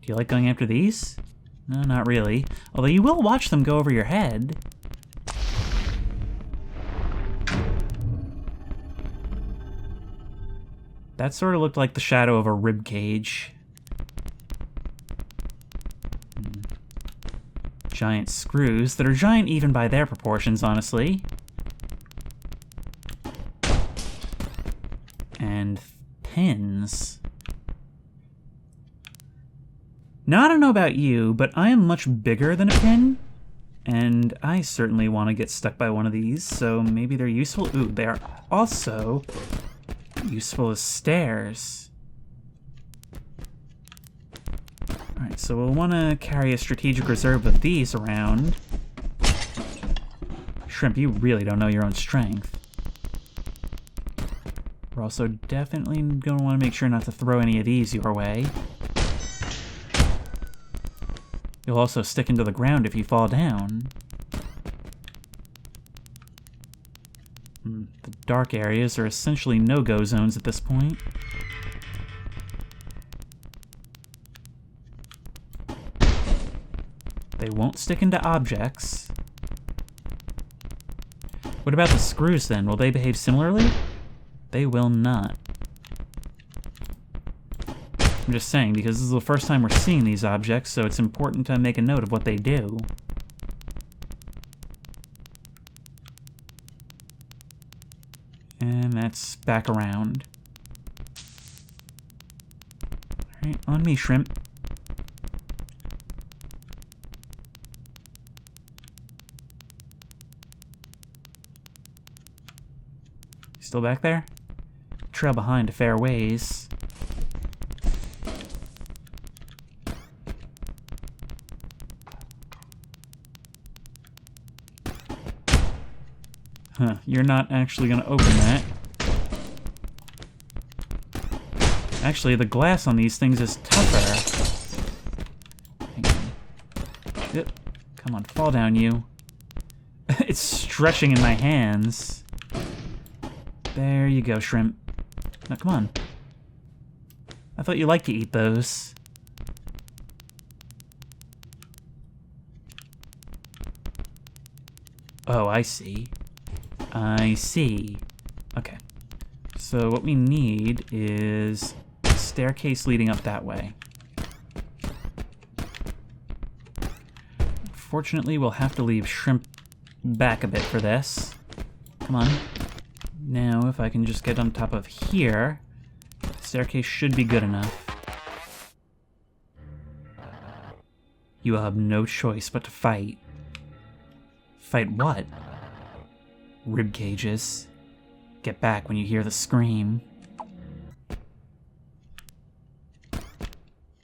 Do you like going after these? No, not really. Although you will watch them go over your head. That sort of looked like the shadow of a rib cage. Giant screws that are giant even by their proportions, honestly. And pins. Now, I don't know about you, but I am much bigger than a pin. And I certainly want to get stuck by one of these, so maybe they're useful. Ooh, they are also useful as stairs. Alright, so we'll want to carry a strategic reserve of these around. Shrimp, you really don't know your own strength. We're also definitely going to want to make sure not to throw any of these your way. You'll also stick into the ground if you fall down. The dark areas are essentially no-go zones at this point. They won't stick into objects. What about the screws then? Will they behave similarly? They will not. I'm just saying, because this is the first time we're seeing these objects, so it's important to make a note of what they do. And that's back around. Alright, on me, shrimp. Still back there? Trail behind a fair ways. Huh, you're not actually going to open that. Actually, the glass on these things is tougher. Hang on. Yep. Come on, fall down, you. It's stretching in my hands. There you go, shrimp. Now, come on. I thought you liked to eat those. Oh, I see. I see. Okay. So what we need is a staircase leading up that way. Fortunately, we'll have to leave shrimp back a bit for this. Come on. Now, if I can just get on top of here, the staircase should be good enough. You will have no choice but to fight. Fight what? Rib cages. Get back when you hear the scream.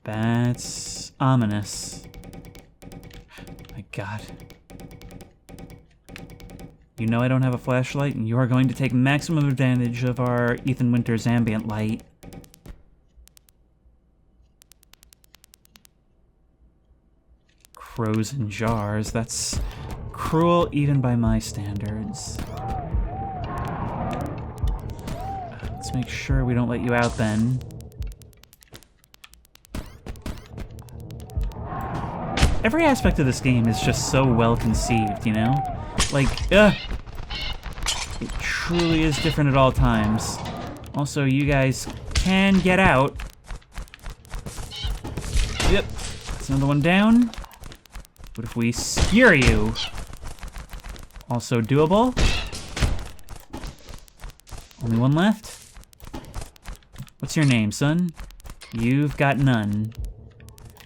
That's ominous. My God. You know I don't have a flashlight, and you are going to take maximum advantage of our Ethan Winters ambient light. Crows in jars, that's cruel even by my standards. Let's make sure we don't let you out then. Every aspect of this game is just so well conceived, you know? Like, it truly is different at all times. Also, you guys can get out. Yep, that's another one down. What if we skewer you? Also doable. Only one left. What's your name, son? You've got none.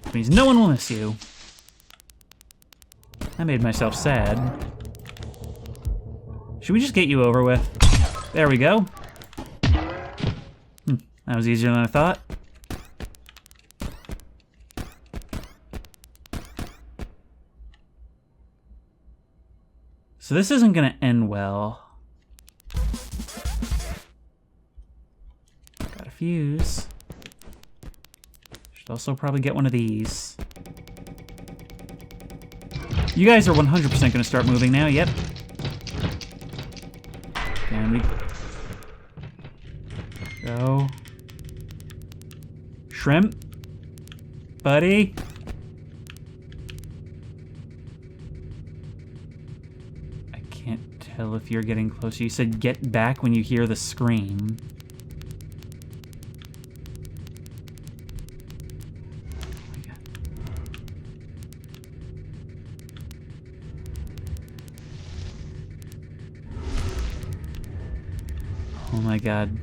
Which means no one will miss you. I made myself sad. Should we just get you over with? There we go. That was easier than I thought. So this isn't gonna end well. Got a fuse. Should also probably get one of these. You guys are 100% gonna start moving now, yep. And we go. Shrimp? Buddy? I can't tell if you're getting closer. You said get back when you hear the scream. Oh my God.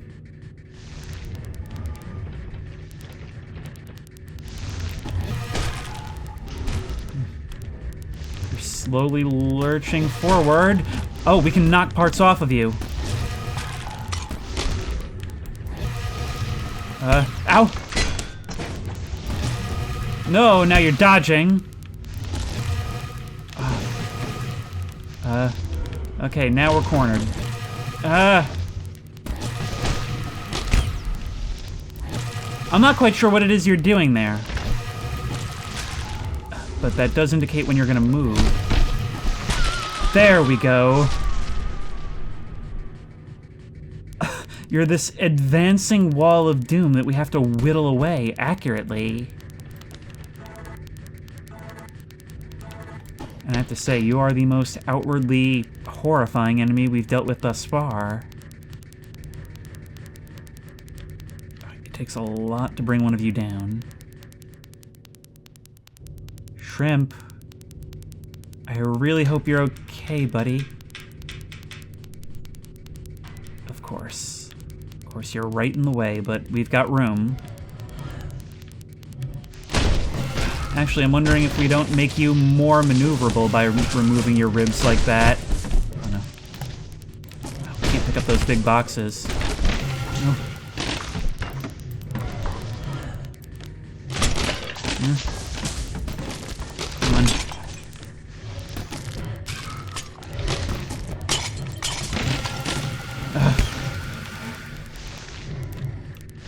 Slowly lurching forward. Oh, we can knock parts off of you. Ow! No, now you're dodging. Okay, now we're cornered. I'm not quite sure what it is you're doing there. But that does indicate when you're gonna move. There we go. You're this advancing wall of doom that we have to whittle away accurately. And I have to say, you are the most outwardly horrifying enemy we've dealt with thus far. It takes a lot to bring one of you down. Shrimp, I really hope you're okay, buddy. Of course, you're right in the way, but we've got room. Actually, I'm wondering if we don't make you more maneuverable by removing your ribs like that. Oh no. Oh, we can't pick up those big boxes. No. Come on.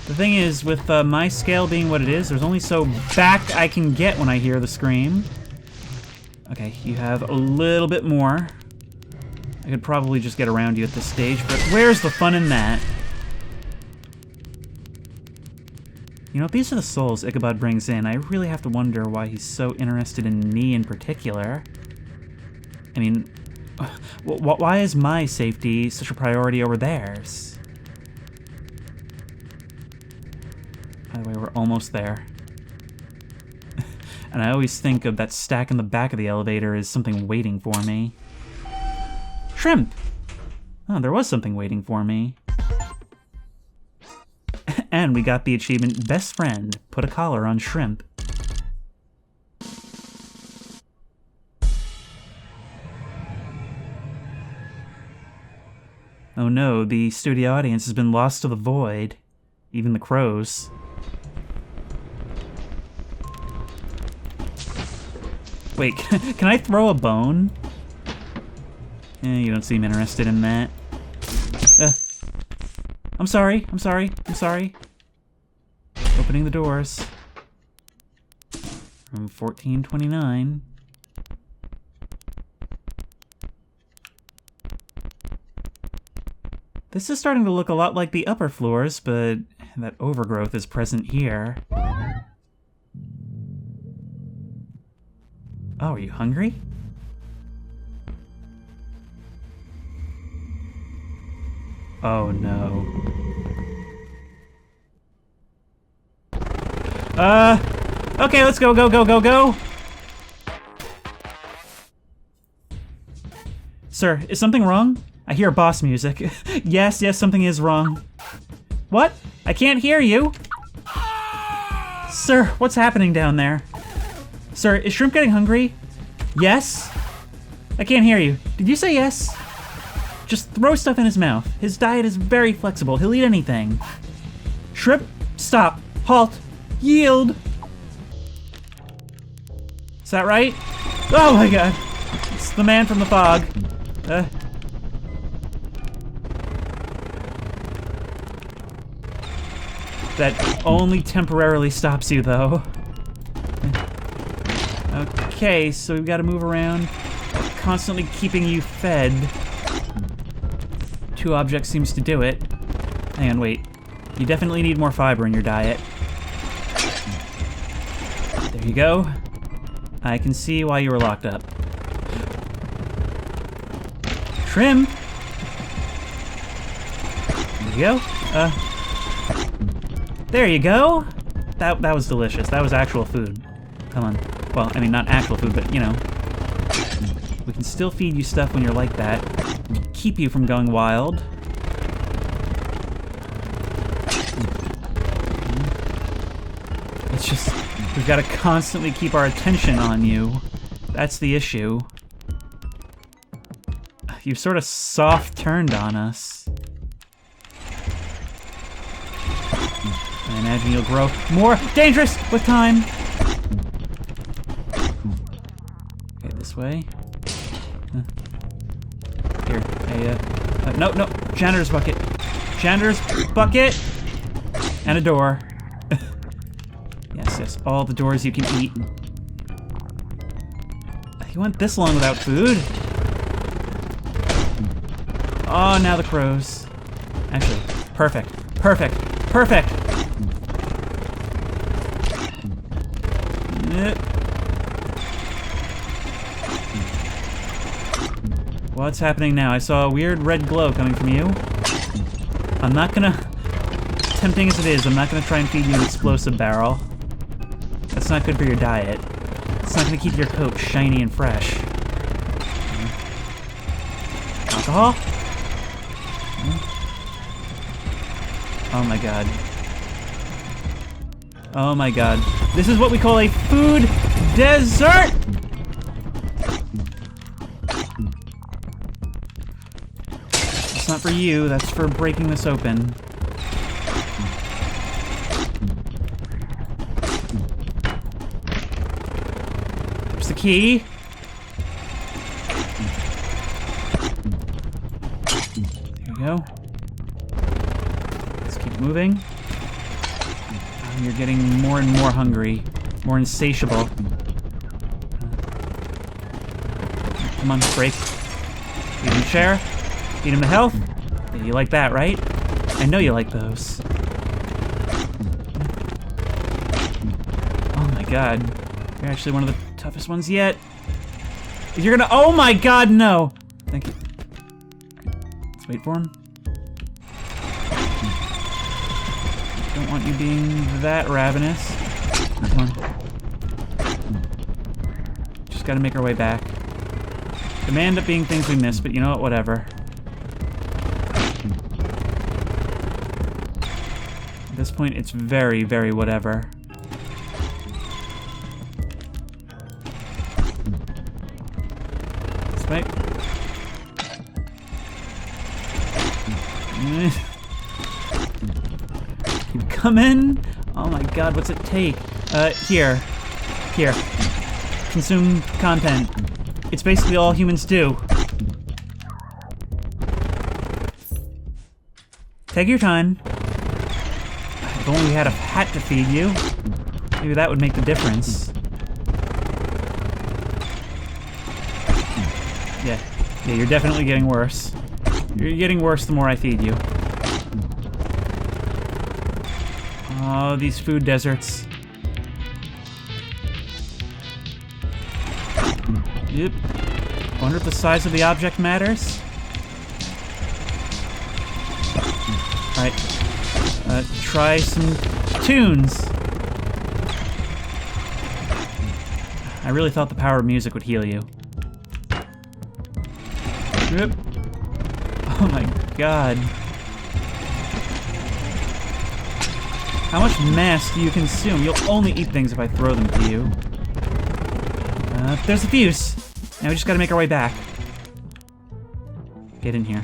The thing is, with my scale being what it is, there's only so back I can get when I hear the scream. Okay, you have a little bit more. I could probably just get around you at this stage, but where's the fun in that? You know, if these are the souls Ichabod brings in, I really have to wonder why he's so interested in me in particular. I mean, why is my safety such a priority over theirs? By the way, we're almost there. And I always think of that stack in the back of the elevator as something waiting for me. Shrimp! Oh, there was something waiting for me. And we got the achievement Best Friend. Put a collar on Shrimp. Oh no, the studio audience has been lost to the void. Even the crows. Wait, can I throw a bone? You don't seem interested in that. I'm sorry. Opening the doors. Room 1429. This is starting to look a lot like the upper floors, but that overgrowth is present here. Oh, are you hungry? Oh no. Okay, let's go. Sir, is something wrong? I hear boss music. Yes, something is wrong. What? I can't hear you. Sir, what's happening down there? Sir, is Shrimp getting hungry? Yes? I can't hear you. Did you say yes? Just throw stuff in his mouth. His diet is very flexible. He'll eat anything. Shrimp, stop. Halt. Yield. Is that right? Oh my god. It's the man from the fog. That only temporarily stops you, though. Okay, so we've got to move around, constantly keeping you fed. Two objects seems to do it. Hang on, wait. You definitely need more fiber in your diet. There you go. I can see why you were locked up. Shrimp! There you go. There you go! That was delicious. That was actual food. Come on. Well, I mean, not actual food, but, you know. We can still feed you stuff when you're like that. Keep you from going wild. It's just, we've got to constantly keep our attention on you. That's the issue. You've sort of soft-turned on us. I imagine you'll grow more dangerous with time. Okay, this way. Here, no, janitor's bucket. Janitor's bucket! And a door. Yes, all the doors you can eat. You went this long without food? Oh, now the crows. Actually, perfect. What's happening now? I saw a weird red glow coming from you. I'm not gonna... Tempting as it is, I'm not gonna try and feed you an explosive barrel. That's not good for your diet. It's not gonna keep your coat shiny and fresh. Alcohol? Oh my god. Oh my god. This is what we call a food desert! It's not for you, that's for breaking this open. There's the key. There we go. Let's keep moving. You're getting more and more hungry, more insatiable. Come on, break. Feed him share. Feed him the health. Yeah, you like that, right? I know you like those. Oh my god. You're actually one of the toughest ones yet. You're gonna- oh my god, no! Thank you. Let's wait for him. Don't want you being that ravenous. Come on. Just gotta make our way back. They may end up being things we missed, but you know what, whatever. At this point, it's very, very whatever. This way. Keep coming. Oh my god, what's it take? Here. Consume content. It's basically all humans do. Take your time. If only we had a hat to feed you. Maybe that would make the difference. Yeah, you're definitely getting worse. You're getting worse the more I feed you. Oh, these food deserts. Yep. Wonder if the size of the object matters? Alright. Try some tunes. I really thought the power of music would heal you. Yep. Oh my god. How much mass do you consume? You'll only eat things if I throw them to you. There's the fuse. Now we just gotta make our way back. Get in here.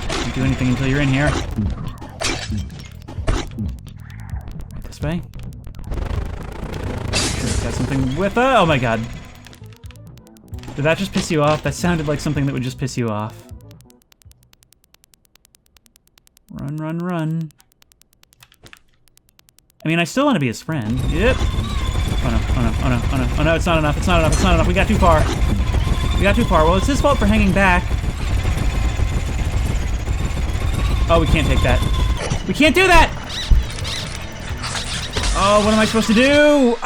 Don't do anything until you're in here. Right this way. Sure, got something with oh my god. Did that just piss you off? That sounded like something that would just piss you off. Run, run, run. I mean, I still want to be his friend. Yep. Oh no, oh no, oh no, oh no, oh no, it's not enough, it's not enough, it's not enough. We got too far. We got too far. Well, it's his fault for hanging back. Oh, we can't take that. We can't do that! Oh, what am I supposed to do?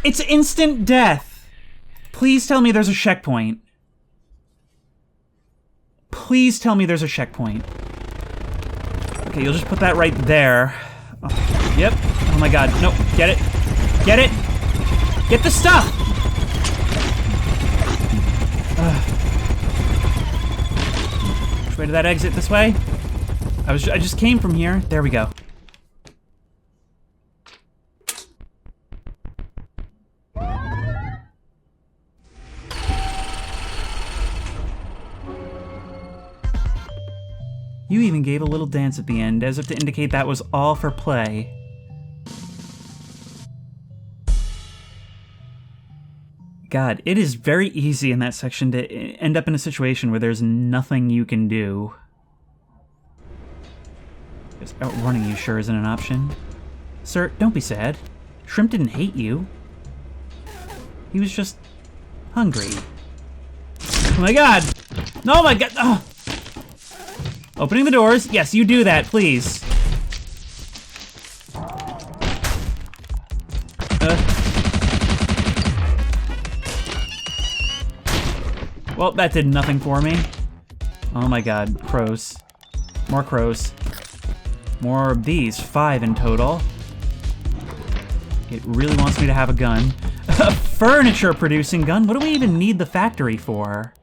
It's instant death. Please tell me there's a checkpoint. Please tell me there's a checkpoint. Okay, you'll just put that right there. Oh, yep. Oh my god. No, get it. Get it! Get the stuff! Which way did that exit? This way? I just came from here. There we go. and gave a little dance at the end, as if to indicate that was all for play. God, it is very easy in that section to end up in a situation where there's nothing you can do. Because outrunning you sure isn't an option. Sir, don't be sad. Shrimp didn't hate you. He was just hungry. Oh my god! No, my god! Oh. Opening the doors. Yes, you do that, please. Well, that did nothing for me. Oh my god, crows. More crows. More of these, 5 in total. It really wants me to have a gun. A furniture-producing gun? What do we even need the factory for?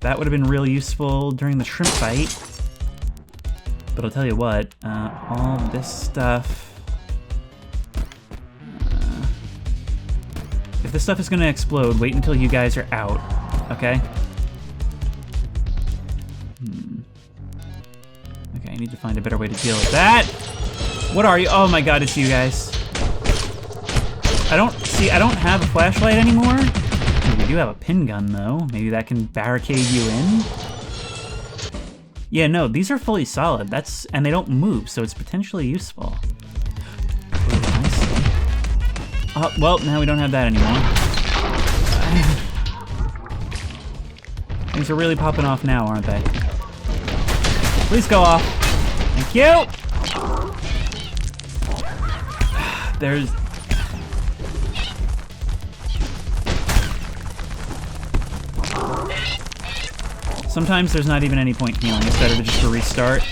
That would have been real useful during the shrimp fight. But I'll tell you what, all this stuff... if this stuff is gonna explode, wait until you guys are out, okay? Okay, I need to find a better way to deal with that. What are you? Oh my god, it's you guys. I don't have a flashlight anymore. We do have a pin gun though. Maybe that can barricade you in. Yeah, no, these are fully solid. And they don't move, so it's potentially useful. Ooh, I see. Oh, well, now we don't have that anymore. Things are really popping off now, aren't they? Please go off. Thank you. There's... sometimes there's not even any point healing. It's better to just restart.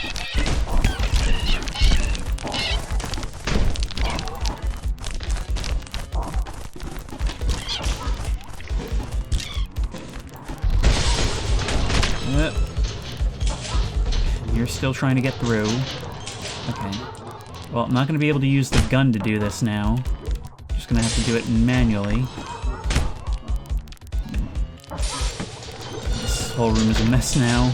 Yep. You're still trying to get through. Okay. Well, I'm not going to be able to use the gun to do this now. I'm just going to have to do it manually. This whole room is a mess now.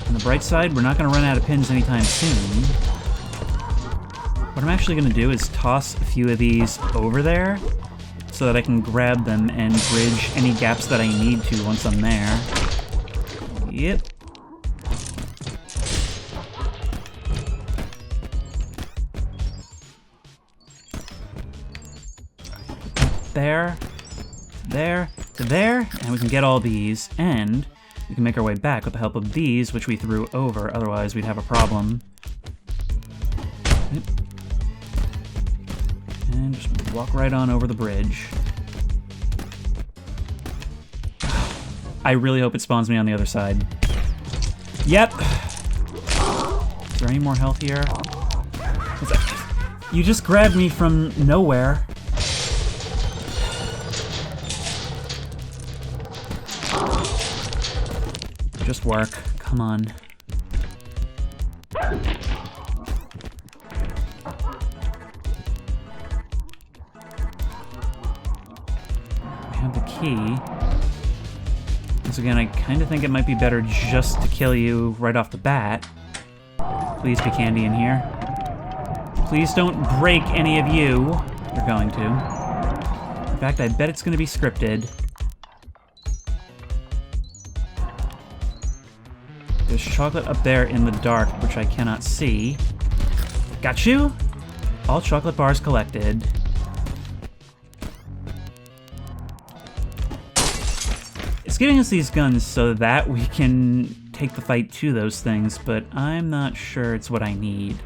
On the bright side, we're not going to run out of pins anytime soon. What I'm actually going to do is toss a few of these over there so that I can grab them and bridge any gaps that I need to once I'm there. Yep. There, there, to there, and we can get all these, and we can make our way back with the help of these, which we threw over, otherwise we'd have a problem. Yep. And just walk right on over the bridge. I really hope it spawns me on the other side. Yep! Is there any more health here? You just grabbed me from nowhere. Just work. Come on. I have the key. Once again, I kind of think it might be better just to kill you right off the bat. Please be candy in here. Please don't break any of you. You're going to. In fact, I bet it's going to be scripted. There's chocolate up there in the dark, which I cannot see. Got you! All chocolate bars collected. It's giving us these guns so that we can take the fight to those things, but I'm not sure it's what I need.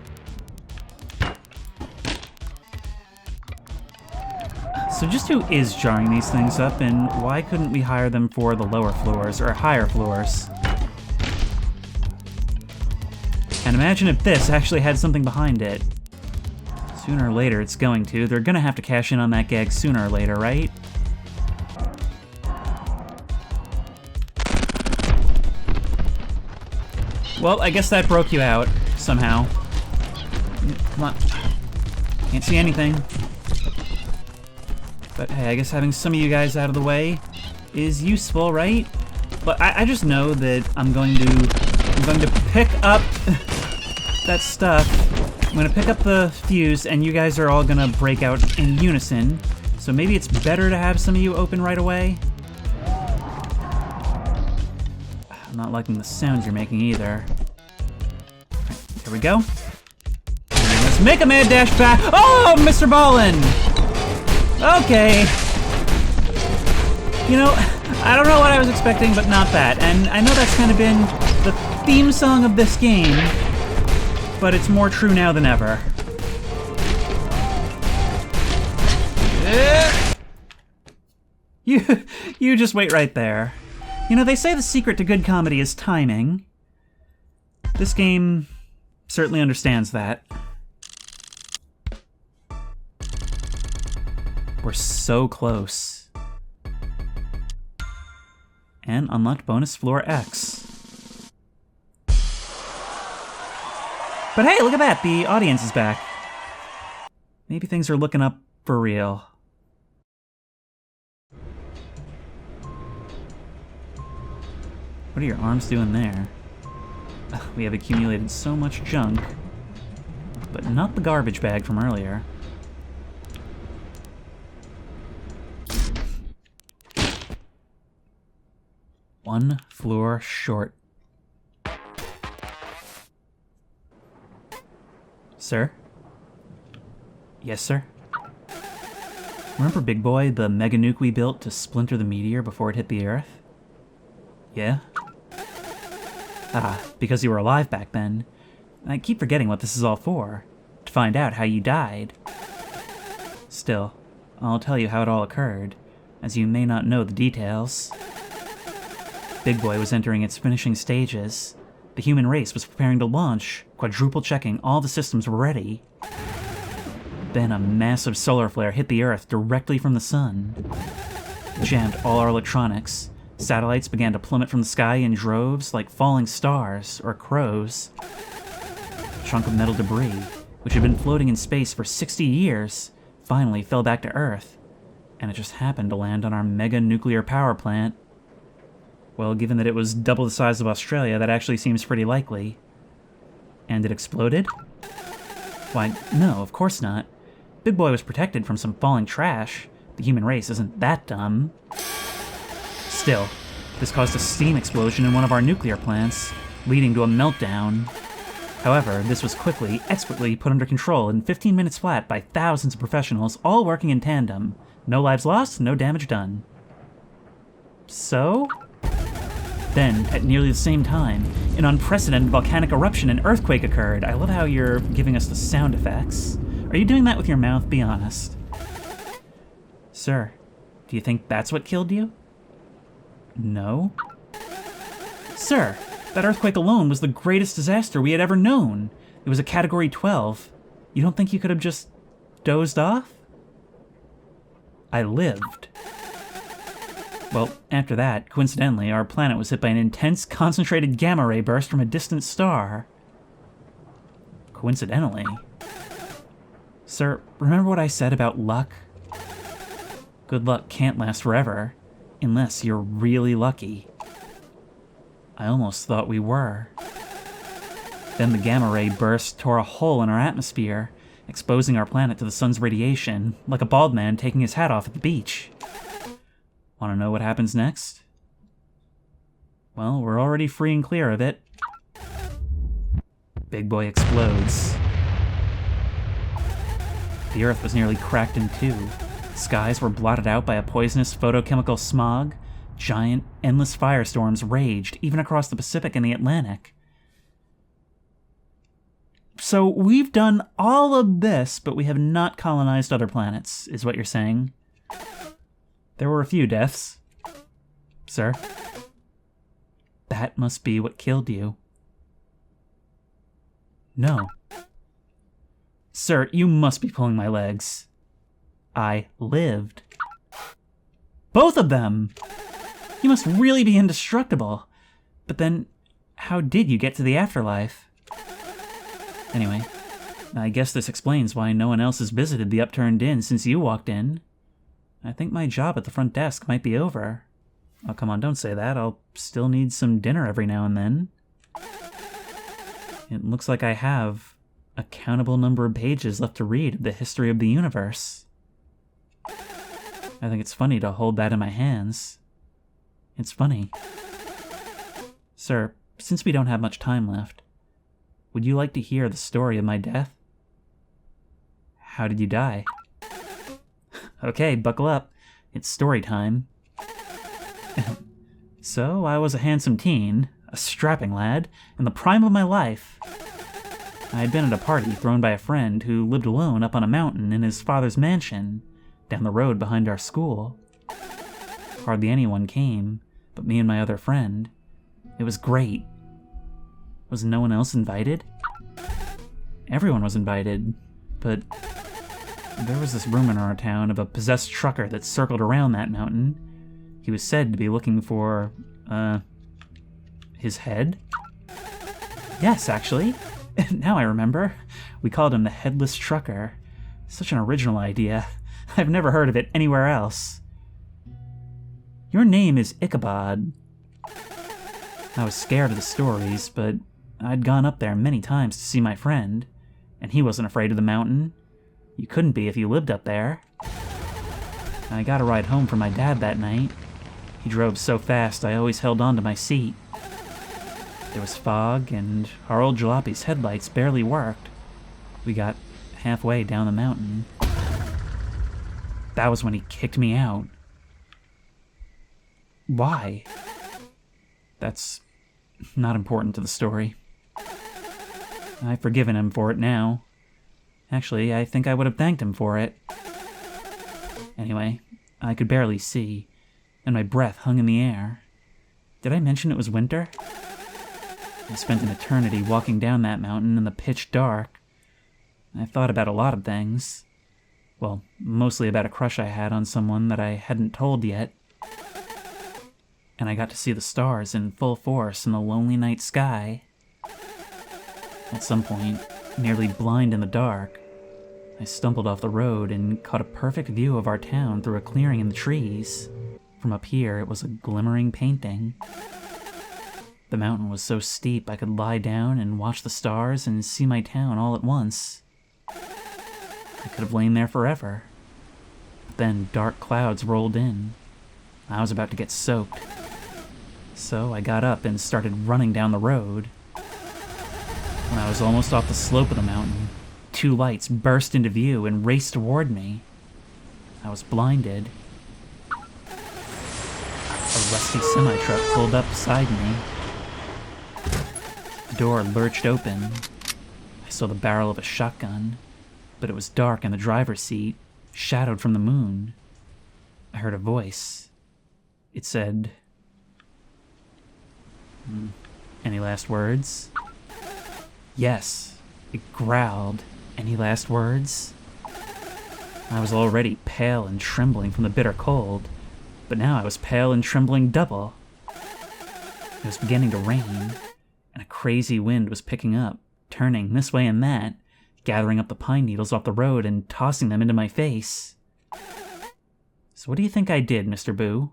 So just who is jarring these things up, and why couldn't we hire them for the lower floors, or higher floors? And imagine if this actually had something behind it. Sooner or later it's going to. They're gonna have to cash in on that gag sooner or later, right? Well, I guess that broke you out, somehow. Come on. Can't see anything. But hey, I guess having some of you guys out of the way is useful, right? But I just know that I'm going to pick up that stuff. I'm going to pick up the fuse, and you guys are all going to break out in unison. So maybe it's better to have some of you open right away. I'm not liking the sounds you're making either. Right, here we go. Let's make a mad dash back. Oh, Mr. Ballin! Okay. You know, I don't know what I was expecting, but not that. And I know that's kind of been the theme song of this game, but it's more true now than ever. You just wait right there. You know, they say the secret to good comedy is timing. This game certainly understands that. We're so close. And unlocked bonus floor X. But hey, look at that, the audience is back. Maybe things are looking up for real. What are your arms doing there? We have accumulated so much junk, but not the garbage bag from earlier. One floor short. Sir? Yes, sir? Remember Big Boy, the mega nuke we built to splinter the meteor before it hit the Earth? Yeah? Ah, because you were alive back then. I keep forgetting what this is all for. To find out how you died. Still, I'll tell you how it all occurred, as you may not know the details. Big Boy was entering its finishing stages. The human race was preparing to launch, quadruple checking all the systems were ready. Then a massive solar flare hit the Earth directly from the sun. It jammed all our electronics. Satellites began to plummet from the sky in droves like falling stars or crows. A chunk of metal debris, which had been floating in space for 60 years, finally fell back to Earth, and it just happened to land on our mega nuclear power plant. Well, given that it was double the size of Australia, that actually seems pretty likely. And it exploded? Why, no, of course not. Big Boy was protected from some falling trash. The human race isn't that dumb. Still, this caused a steam explosion in one of our nuclear plants, leading to a meltdown. However, this was quickly, expertly put under control in 15 minutes flat by thousands of professionals, all working in tandem. No lives lost, no damage done. So? Then, at nearly the same time, an unprecedented volcanic eruption and earthquake occurred. I love how you're giving us the sound effects. Are you doing that with your mouth? Be honest. Sir, do you think that's what killed you? No? Sir, that earthquake alone was the greatest disaster we had ever known. It was a Category 12. You don't think you could have just dozed off? I lived. Well, after that, coincidentally, our planet was hit by an intense, concentrated gamma ray burst from a distant star. Coincidentally? Sir, remember what I said about luck? Good luck can't last forever, unless you're really lucky. I almost thought we were. Then the gamma ray burst tore a hole in our atmosphere, exposing our planet to the sun's radiation, like a bald man taking his hat off at the beach. Want to know what happens next? Well, we're already free and clear of it. Big Boy explodes. The Earth was nearly cracked in two. Skies were blotted out by a poisonous photochemical smog. Giant, endless firestorms raged, even across the Pacific and the Atlantic. So we've done all of this, but we have not colonized other planets, is what you're saying. There were a few deaths. Sir? That must be what killed you. No. Sir, you must be pulling my legs. I lived. Both of them! You must really be indestructible. But then, how did you get to the afterlife? Anyway, I guess this explains why no one else has visited the Upturned Inn since you walked in. I think my job at the front desk might be over. Oh, come on, don't say that. I'll still need some dinner every now and then. It looks like I have a countable number of pages left to read of the history of the universe. I think it's funny to hold that in my hands. It's funny. Sir, since we don't have much time left, would you like to hear the story of my death? How did you die? Okay, buckle up. It's story time. So, I was a handsome teen, a strapping lad, in the prime of my life. I had been at a party thrown by a friend who lived alone up on a mountain in his father's mansion, down the road behind our school. Hardly anyone came, but me and my other friend. It was great. Was no one else invited? Everyone was invited, but there was this rumor in our town of a possessed trucker that circled around that mountain. He was said to be looking for, his head? Yes, actually. Now I remember. We called him the Headless Trucker. Such an original idea. I've never heard of it anywhere else. Your name is Ichabod. I was scared of the stories, but I'd gone up there many times to see my friend, and he wasn't afraid of the mountain. You couldn't be if you lived up there. I got a ride home from my dad that night. He drove so fast I always held on to my seat. There was fog, and our old jalopy's headlights barely worked. We got halfway down the mountain. That was when he kicked me out. Why? That's not important to the story. I've forgiven him for it now. Actually, I think I would have thanked him for it. Anyway, I could barely see, and my breath hung in the air. Did I mention it was winter? I spent an eternity walking down that mountain in the pitch dark. I thought about a lot of things. Well, mostly about a crush I had on someone that I hadn't told yet. And I got to see the stars in full force in the lonely night sky. At some point, nearly blind in the dark, I stumbled off the road and caught a perfect view of our town through a clearing in the trees. From up here, it was a glimmering painting. The mountain was so steep I could lie down and watch the stars and see my town all at once. I could have lain there forever. But then dark clouds rolled in. I was about to get soaked. So I got up and started running down the road. When I was almost off the slope of the mountain, two lights burst into view and raced toward me. I was blinded. A rusty semi-truck pulled up beside me. The door lurched open. I saw the barrel of a shotgun, but it was dark in the driver's seat, shadowed from the moon. I heard a voice. It said, "Any last words?" Yes, it growled. Any last words? I was already pale and trembling from the bitter cold, but now I was pale and trembling double. It was beginning to rain, and a crazy wind was picking up, turning this way and that, gathering up the pine needles off the road and tossing them into my face. So what do you think I did, Mr. Boo?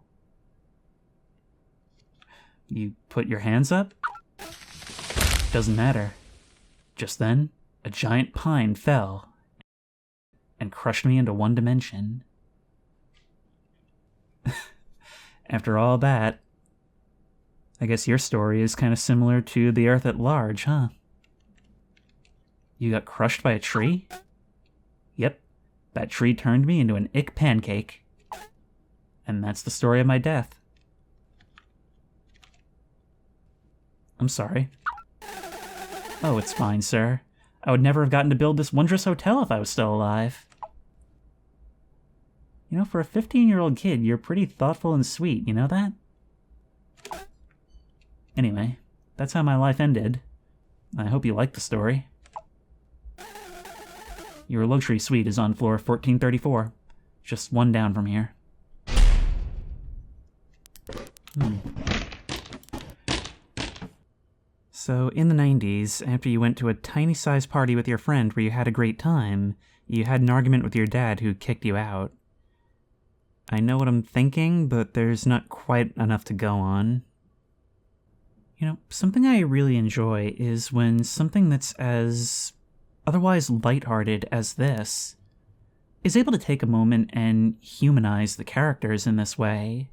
You put your hands up? Doesn't matter. Just then, a giant pine fell and crushed me into one dimension. After all that, I guess your story is kind of similar to the Earth at large, huh? You got crushed by a tree? Yep, that tree turned me into an ick pancake. And that's the story of my death. I'm sorry. Oh, it's fine, sir. I would never have gotten to build this wondrous hotel if I was still alive. You know, for a 15-year-old kid, you're pretty thoughtful and sweet, you know that? Anyway, that's how my life ended. I hope you liked the story. Your luxury suite is on floor 1434. Just one down from here. So, in the 90s, after you went to a tiny-sized party with your friend where you had a great time, you had an argument with your dad who kicked you out. I know what I'm thinking, but there's not quite enough to go on. You know, something I really enjoy is when something that's as otherwise lighthearted as this is able to take a moment and humanize the characters in this way.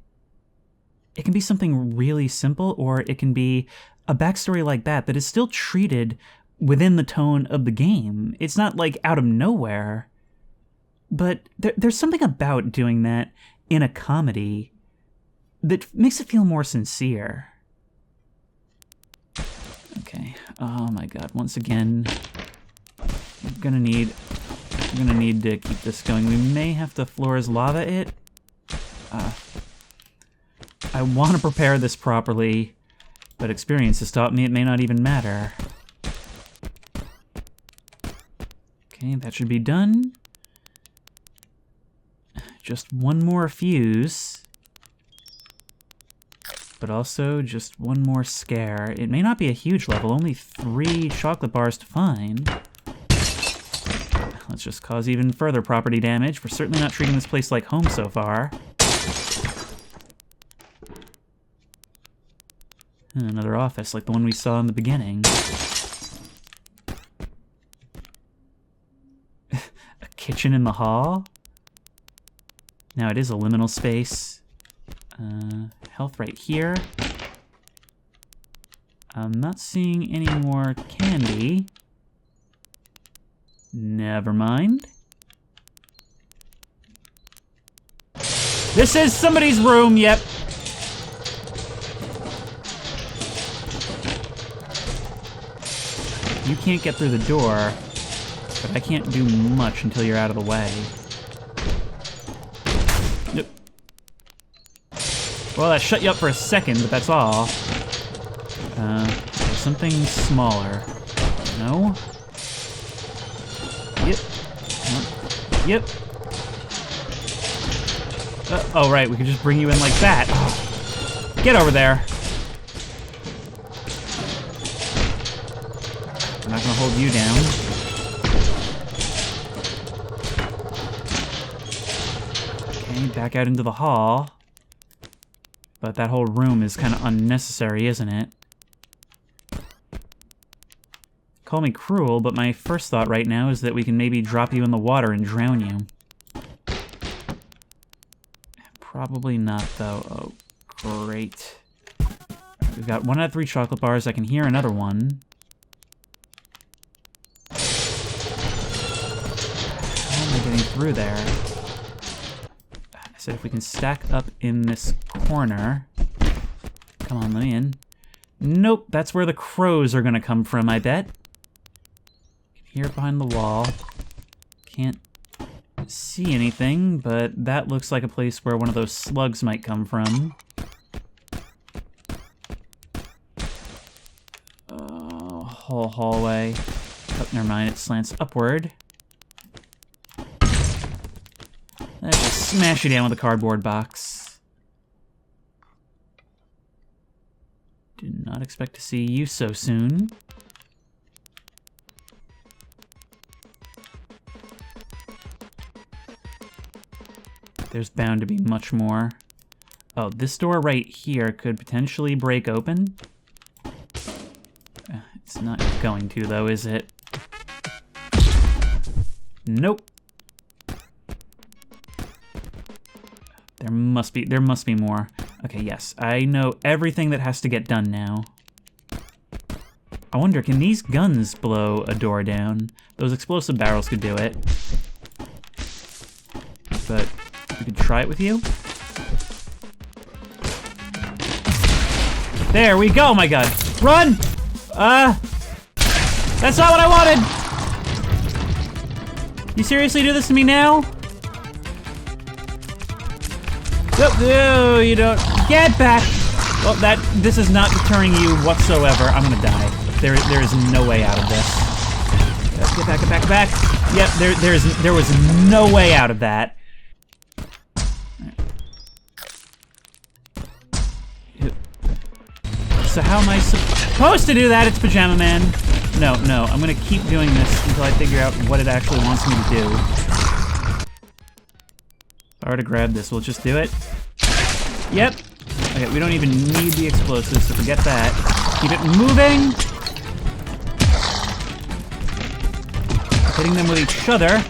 It can be something really simple, or it can be a backstory like that that is still treated within the tone of the game. It's not like out of nowhere. But there's something about doing that in a comedy that makes it feel more sincere. Okay. Oh my god. Once again, I'm gonna need to keep this going. We may have to floor's lava it. I want to prepare this properly, but experience has taught me it may not even matter. Okay, that should be done. Just one more fuse. But also just one more scare. It may not be a huge level, only 3 chocolate bars to find. Let's just cause even further property damage. We're certainly not treating this place like home so far. Another office like the one we saw in the beginning. A kitchen in the hall? Now it is a liminal space. Health right here. I'm not seeing any more candy. Never mind. This is somebody's room, yep. You can't get through the door, but I can't do much until you're out of the way. Yep. Well, that shut you up for a second, but that's all. Something smaller. No? Yep. Yep. Oh, right, we could just bring you in like that. Get over there. I'm not gonna hold you down. Okay, back out into the hall. But that whole room is kind of unnecessary, isn't it? Call me cruel, but my first thought right now is that we can maybe drop you in the water and drown you. Probably not, though. Oh, great. We've got 1 out of 3 chocolate bars. I can hear another one. How am I getting through there? I said if we can stack up in this corner. Come on, let me in. Nope, that's where the crows are gonna come from, I bet. Here behind the wall. Can't see anything, but that looks like a place where one of those slugs might come from. Whole hallway. Oh, never mind, it slants upward. Let's just smash you down with a cardboard box. Did not expect to see you so soon. There's bound to be much more. Oh, this door right here could potentially break open. It's not going to, though, is it? Nope. There must be more. Okay, yes. I know everything that has to get done now. I wonder, can these guns blow a door down? Those explosive barrels could do it. But we could try it with you. There we go, my god. Run! That's not what I wanted! You seriously do this to me now? No, you don't. Get back! Well, this is not deterring you whatsoever. I'm gonna die. There is no way out of this. Get back, get back, get back. Yep, there was no way out of that. So how am I supposed to do that? It's Pajama Man. No, I'm gonna keep doing this until I figure out what it actually wants me to do. If I were to grab this, we'll just do it. Yep. Okay, we don't even need the explosives, so forget that. Keep it moving. Hitting them with each other.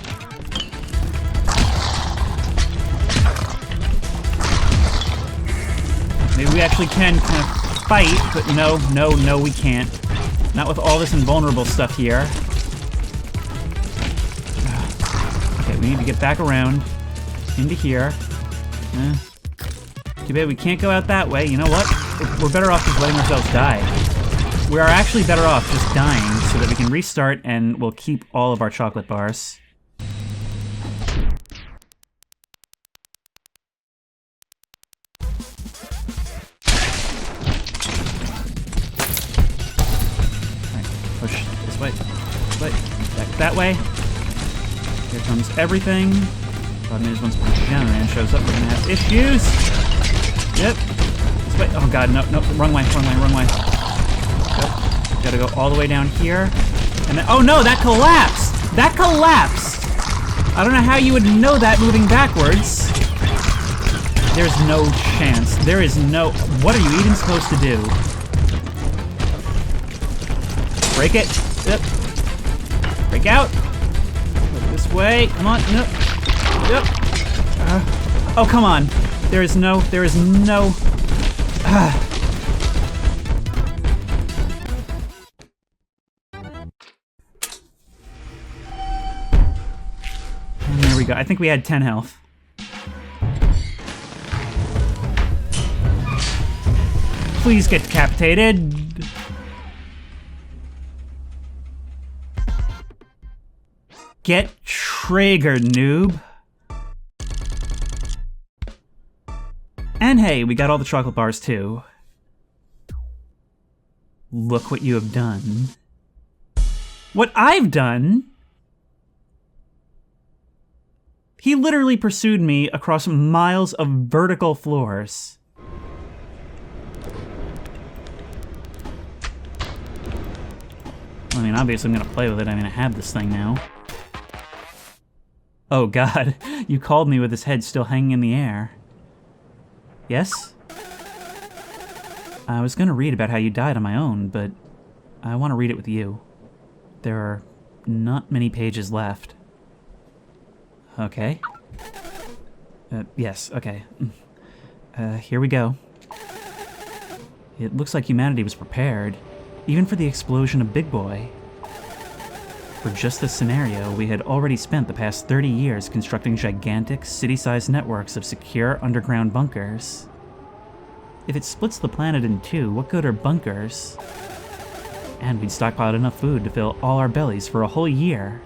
Maybe we actually can kind of fight, but no, we can't. Not with all this invulnerable stuff here. Okay, we need to get back around into here. Too bad we can't go out that way. You know what? We're better off just letting ourselves die. We are actually better off just dying so that we can restart and we'll keep all of our chocolate bars. Push this way, back that way. Here comes everything. Problem is, once Gen shows up, we're gonna have issues. Yep. This way. Oh god, no, wrong way. Yep. Gotta go all the way down here. And then, oh no, that collapsed! That collapsed! I don't know how you would know that moving backwards. There's no chance. There is no... What are you even supposed to do? Break it. Yep. Break out. Look this way. Come on. No. Yep. Oh, come on. There is no... And there we go. I think we had 10 health. Please get decapitated. Get triggered, noob. And hey, we got all the chocolate bars too. Look what you have done. What I've done? He literally pursued me across miles of vertical floors. I mean, obviously I'm gonna play with it. I mean, I have this thing now. Oh god, you called me with his head still hanging in the air. Yes? I was gonna read about how you died on my own, but I want to read it with you. There are not many pages left. Okay. Yes, okay. Here we go. It looks like humanity was prepared, even for the explosion of Big Boy. For just this scenario, we had already spent the past 30 years constructing gigantic, city-sized networks of secure underground bunkers. If it splits the planet in two, what good are bunkers? And we'd stockpiled enough food to fill all our bellies for a whole year.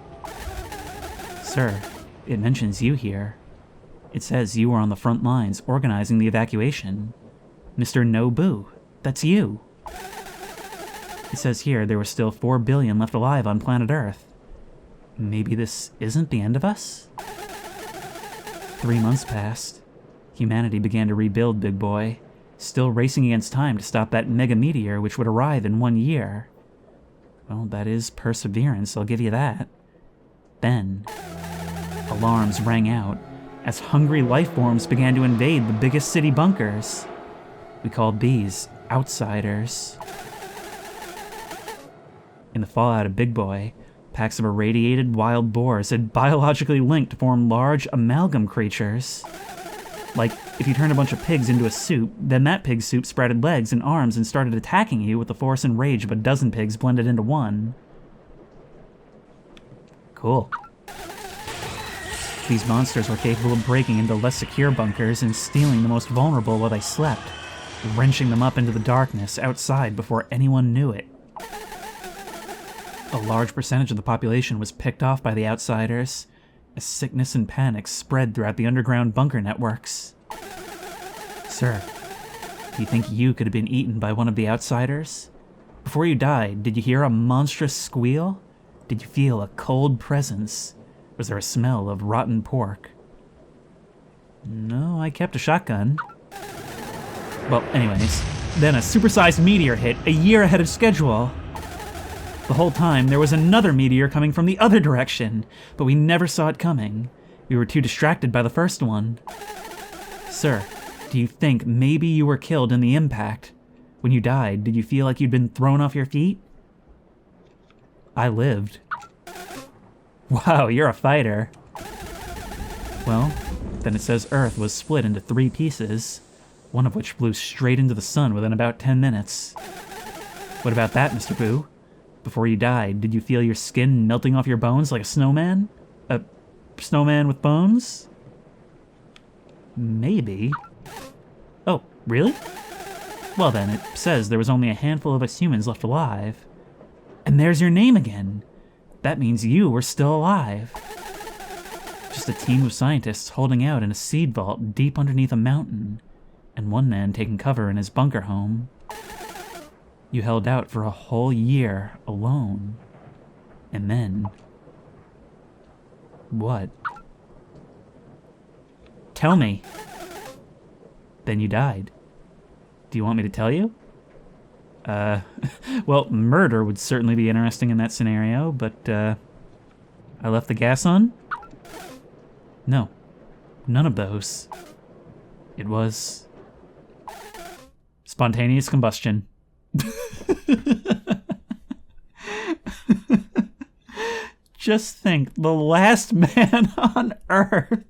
Sir, it mentions you here. It says you were on the front lines organizing the evacuation. Mr. No-Boo, that's you. It says here there were still 4 billion left alive on planet Earth. Maybe this isn't the end of us? 3 months passed. Humanity began to rebuild Big Boy, still racing against time to stop that mega meteor which would arrive in 1 year. Well, that is perseverance, I'll give you that. Then, alarms rang out as hungry life forms began to invade the biggest city bunkers. We called these outsiders. In the fallout of Big Boy, packs of irradiated wild boars had biologically linked to form large amalgam creatures. Like, if you turned a bunch of pigs into a soup, then that pig soup sprouted legs and arms and started attacking you with the force and rage of a dozen pigs blended into one. Cool. These monsters were capable of breaking into less secure bunkers and stealing the most vulnerable while they slept, wrenching them up into the darkness outside before anyone knew it. A large percentage of the population was picked off by the outsiders, as sickness and panic spread throughout the underground bunker networks. Sir, do you think you could have been eaten by one of the outsiders? Before you died, did you hear a monstrous squeal? Did you feel a cold presence? Was there a smell of rotten pork? No, I kept a shotgun. Well, anyways, then a supersized meteor hit a year ahead of schedule. The whole time, there was another meteor coming from the other direction, but we never saw it coming. We were too distracted by the first one. Sir, do you think maybe you were killed in the impact? When you died, did you feel like you'd been thrown off your feet? I lived. Wow, you're a fighter. Well, then it says Earth was split into 3 pieces, one of which flew straight into the sun within about 10 minutes. What about that, Mr. Boo? Before you died, did you feel your skin melting off your bones like a snowman? A snowman with bones? Maybe. Oh, really? Well then, it says there was only a handful of us humans left alive. And there's your name again. That means you were still alive. Just a team of scientists holding out in a seed vault deep underneath a mountain, and one man taking cover in his bunker home. You held out for a whole year alone. And then... what? Tell me. Then you died. Do you want me to tell you? Well, murder would certainly be interesting in that scenario, but, I left the gas on? No. None of those. It was... spontaneous combustion. Just think, the last man on Earth.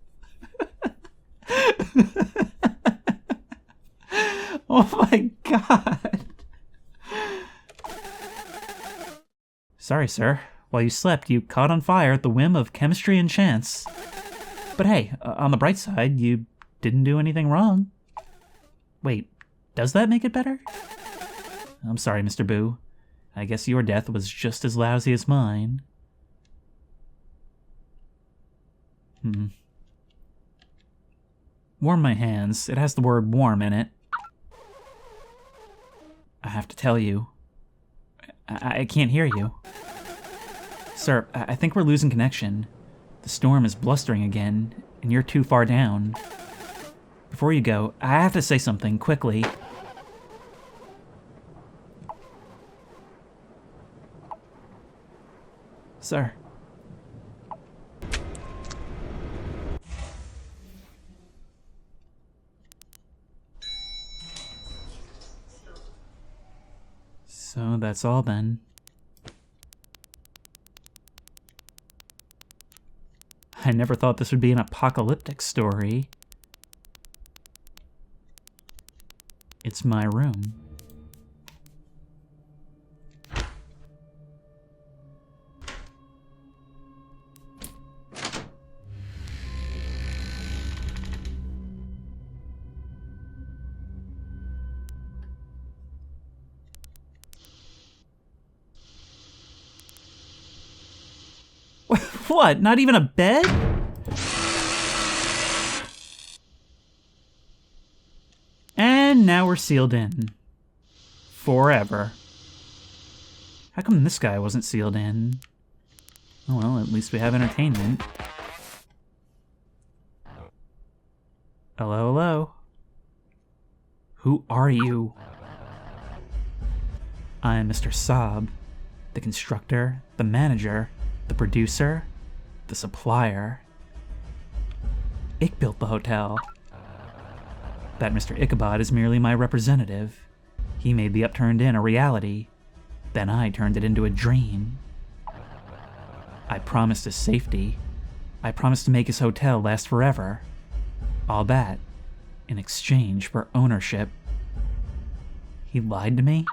Oh my God. Sorry, sir. While you slept, you caught on fire at the whim of chemistry and chance. But hey, on the bright side, you didn't do anything wrong. Wait, does that make it better? I'm sorry, Mr. Boo. I guess your death was just as lousy as mine. Warm my hands. It has the word warm in it. I have to tell you. I can't hear you. Sir, I think we're losing connection. The storm is blustering again, and you're too far down. Before you go, I have to say something, quickly. Sir. So that's all then. I never thought this would be an apocalyptic story. It's my room. What? Not even a bed? And now we're sealed in. Forever. How come this guy wasn't sealed in? Oh well, at least we have entertainment. Hello, hello. Who are you? I'm Mr. Saab, the constructor, the manager, the producer, the supplier. Ick built the hotel. That Mr. Ichabod is merely my representative. He made the Upturned Inn a reality. Then I turned it into a dream. I promised his safety. I promised to make his hotel last forever. All that in exchange for ownership. He lied to me?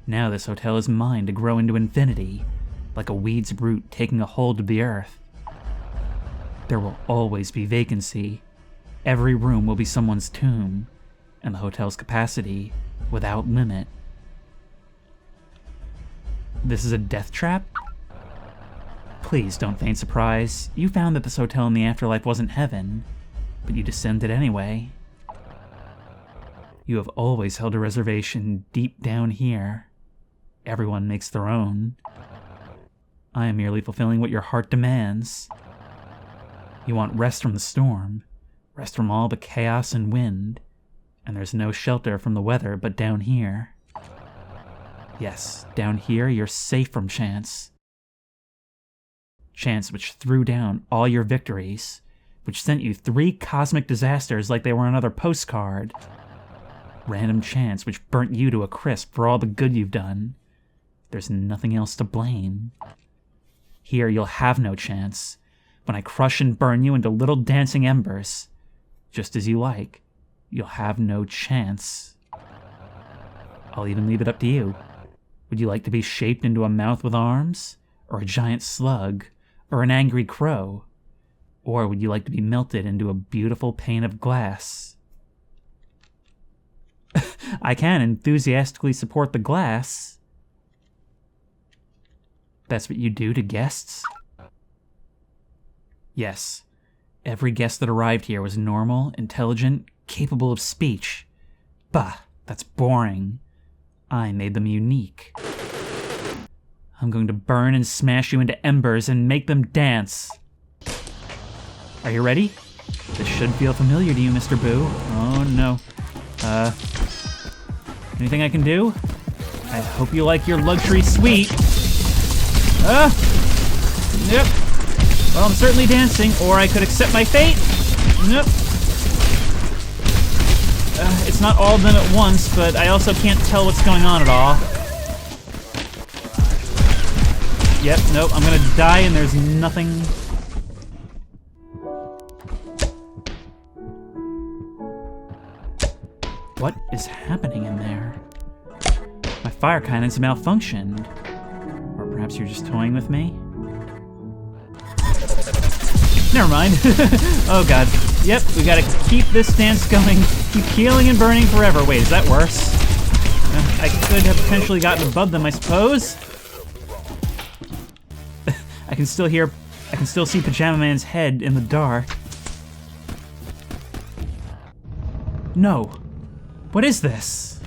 Now this hotel is mine to grow into infinity, like a weed's root taking a hold of the earth. There will always be vacancy. Every room will be someone's tomb, and the hotel's capacity without limit. This is a death trap? Please don't feign surprise. You found that this hotel in the afterlife wasn't heaven, but you descended anyway. You have always held a reservation deep down here. Everyone makes their own. I am merely fulfilling what your heart demands. You want rest from the storm, rest from all the chaos and wind, and there's no shelter from the weather but down here. Yes, down here you're safe from chance. Chance which threw down all your victories, which sent you 3 cosmic disasters like they were another postcard. Random chance which burnt you to a crisp for all the good you've done. There's nothing else to blame. Here you'll have no chance, when I crush and burn you into little dancing embers. Just as you like, you'll have no chance. I'll even leave it up to you. Would you like to be shaped into a mouth with arms? Or a giant slug? Or an angry crow? Or would you like to be melted into a beautiful pane of glass? I can enthusiastically support the glass. That's what you do to guests? Yes. Every guest that arrived here was normal, intelligent, capable of speech. Bah, that's boring. I made them unique. I'm going to burn and smash you into embers and make them dance. Are you ready? This should feel familiar to you, Mr. Boo. Oh, no. Anything I can do? I hope you like your luxury suite. Yep. Well, I'm certainly dancing, or I could accept my fate. Nope. It's not all of them at once, but I also can't tell what's going on at all. Yep, nope, I'm gonna die and there's nothing. What is happening in there? My fire cannons malfunctioned. Or perhaps you're just toying with me? Never mind. Oh god. Yep, we gotta keep this dance going. Keep healing and burning forever. Wait, is that worse? I could have potentially gotten above them, I suppose. I can still see Pajama Man's head in the dark. No. What is this?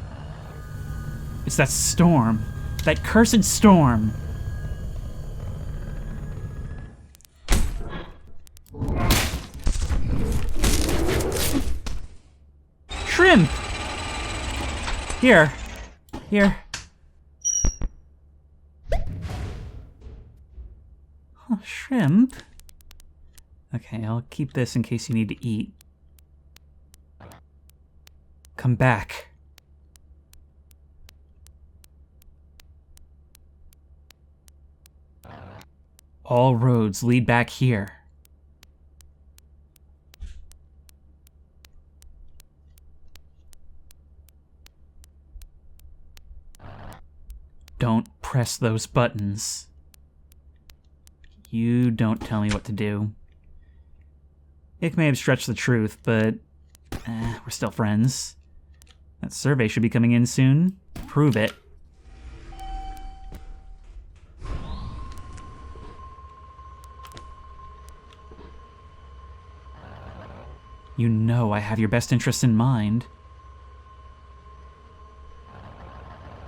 It's that storm. That cursed storm. Shrimp! Here. Oh, shrimp. Okay, I'll keep this in case you need to eat. Come back. All roads lead back here. Don't press those buttons. You don't tell me what to do. It may have stretched the truth, but we're still friends. That survey should be coming in soon. Prove it. You know I have your best interests in mind.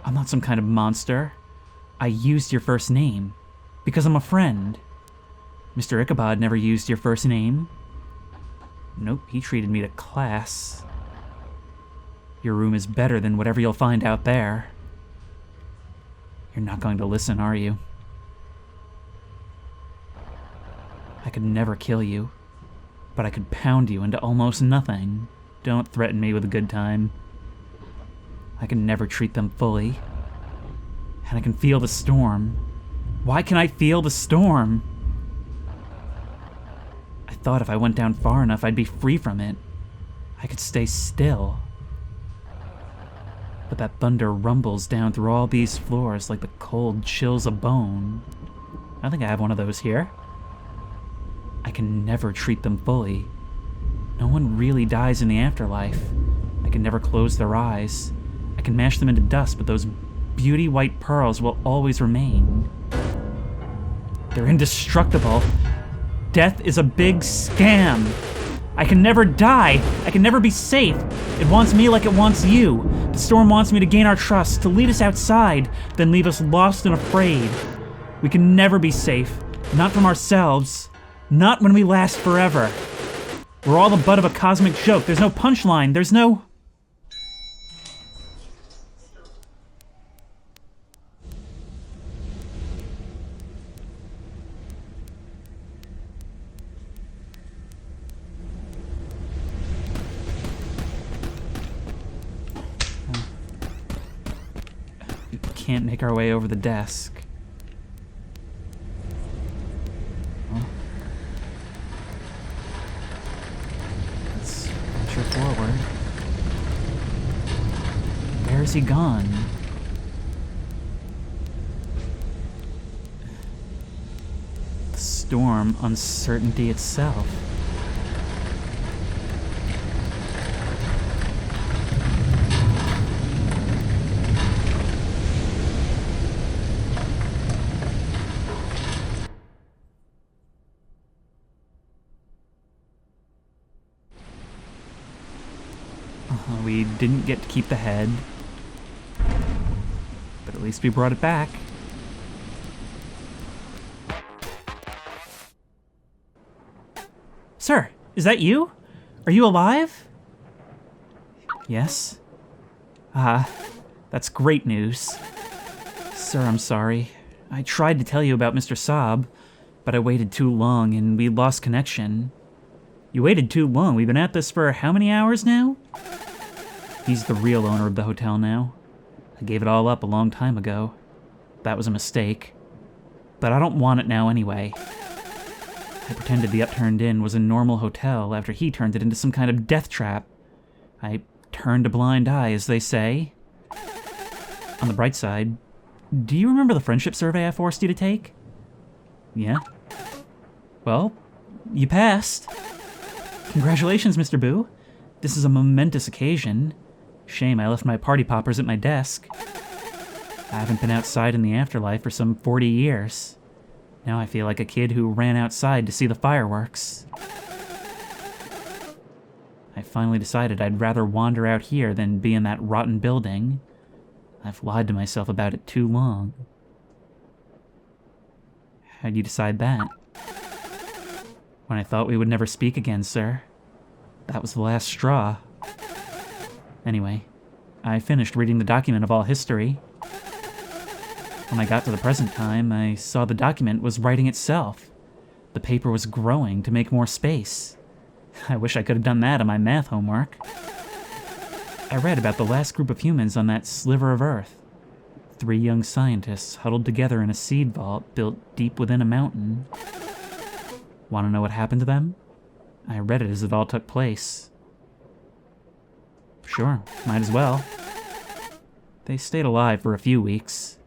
I'm not some kind of monster. I used your first name because I'm a friend. Mr. Ichabod never used your first name. Nope, he treated me to class. Your room is better than whatever you'll find out there. You're not going to listen, are you? I could never kill you, but I could pound you into almost nothing. Don't threaten me with a good time. I can never treat them fully. And I can feel the storm. Why can I feel the storm? I thought if I went down far enough, I'd be free from it. I could stay still. But that thunder rumbles down through all these floors like the cold chills a bone. I think I have one of those here. I can never treat them fully. No one really dies in the afterlife. I can never close their eyes. I can mash them into dust, but those beauty white pearls will always remain. They're indestructible. Death is a big scam. I can never die. I can never be safe. It wants me like it wants you. The storm wants me to gain our trust, to lead us outside, then leave us lost and afraid. We can never be safe. Not from ourselves. Not when we last forever. We're all the butt of a cosmic joke. There's no punchline. There's no... can't make our way over the desk. Well, let's venture forward. Where is he gone? The storm, uncertainty itself. We didn't get to keep the head, but at least we brought it back. Sir, is that you? Are you alive? Yes? That's great news. Sir, I'm sorry. I tried to tell you about Mr. Saab, but I waited too long and we lost connection. You waited too long. We've been at this for how many hours now? He's the real owner of the hotel now. I gave it all up a long time ago. That was a mistake. But I don't want it now anyway. I pretended the Upturned Inn was a normal hotel after he turned it into some kind of death trap. I turned a blind eye, as they say. On the bright side, do you remember the friendship survey I forced you to take? Yeah? Well, you passed. Congratulations, Mr. Boo. This is a momentous occasion. Shame I left my party poppers at my desk. I haven't been outside in the afterlife for some 40 years. Now I feel like a kid who ran outside to see the fireworks. I finally decided I'd rather wander out here than be in that rotten building. I've lied to myself about it too long. How'd you decide that? When I thought we would never speak again, sir. That was the last straw. Anyway, I finished reading the document of all history. When I got to the present time, I saw the document was writing itself. The paper was growing to make more space. I wish I could have done that on my math homework. I read about the last group of humans on that sliver of Earth. 3 young scientists huddled together in a seed vault built deep within a mountain. Want to know what happened to them? I read it as it all took place. Sure, might as well. They stayed alive for a few weeks.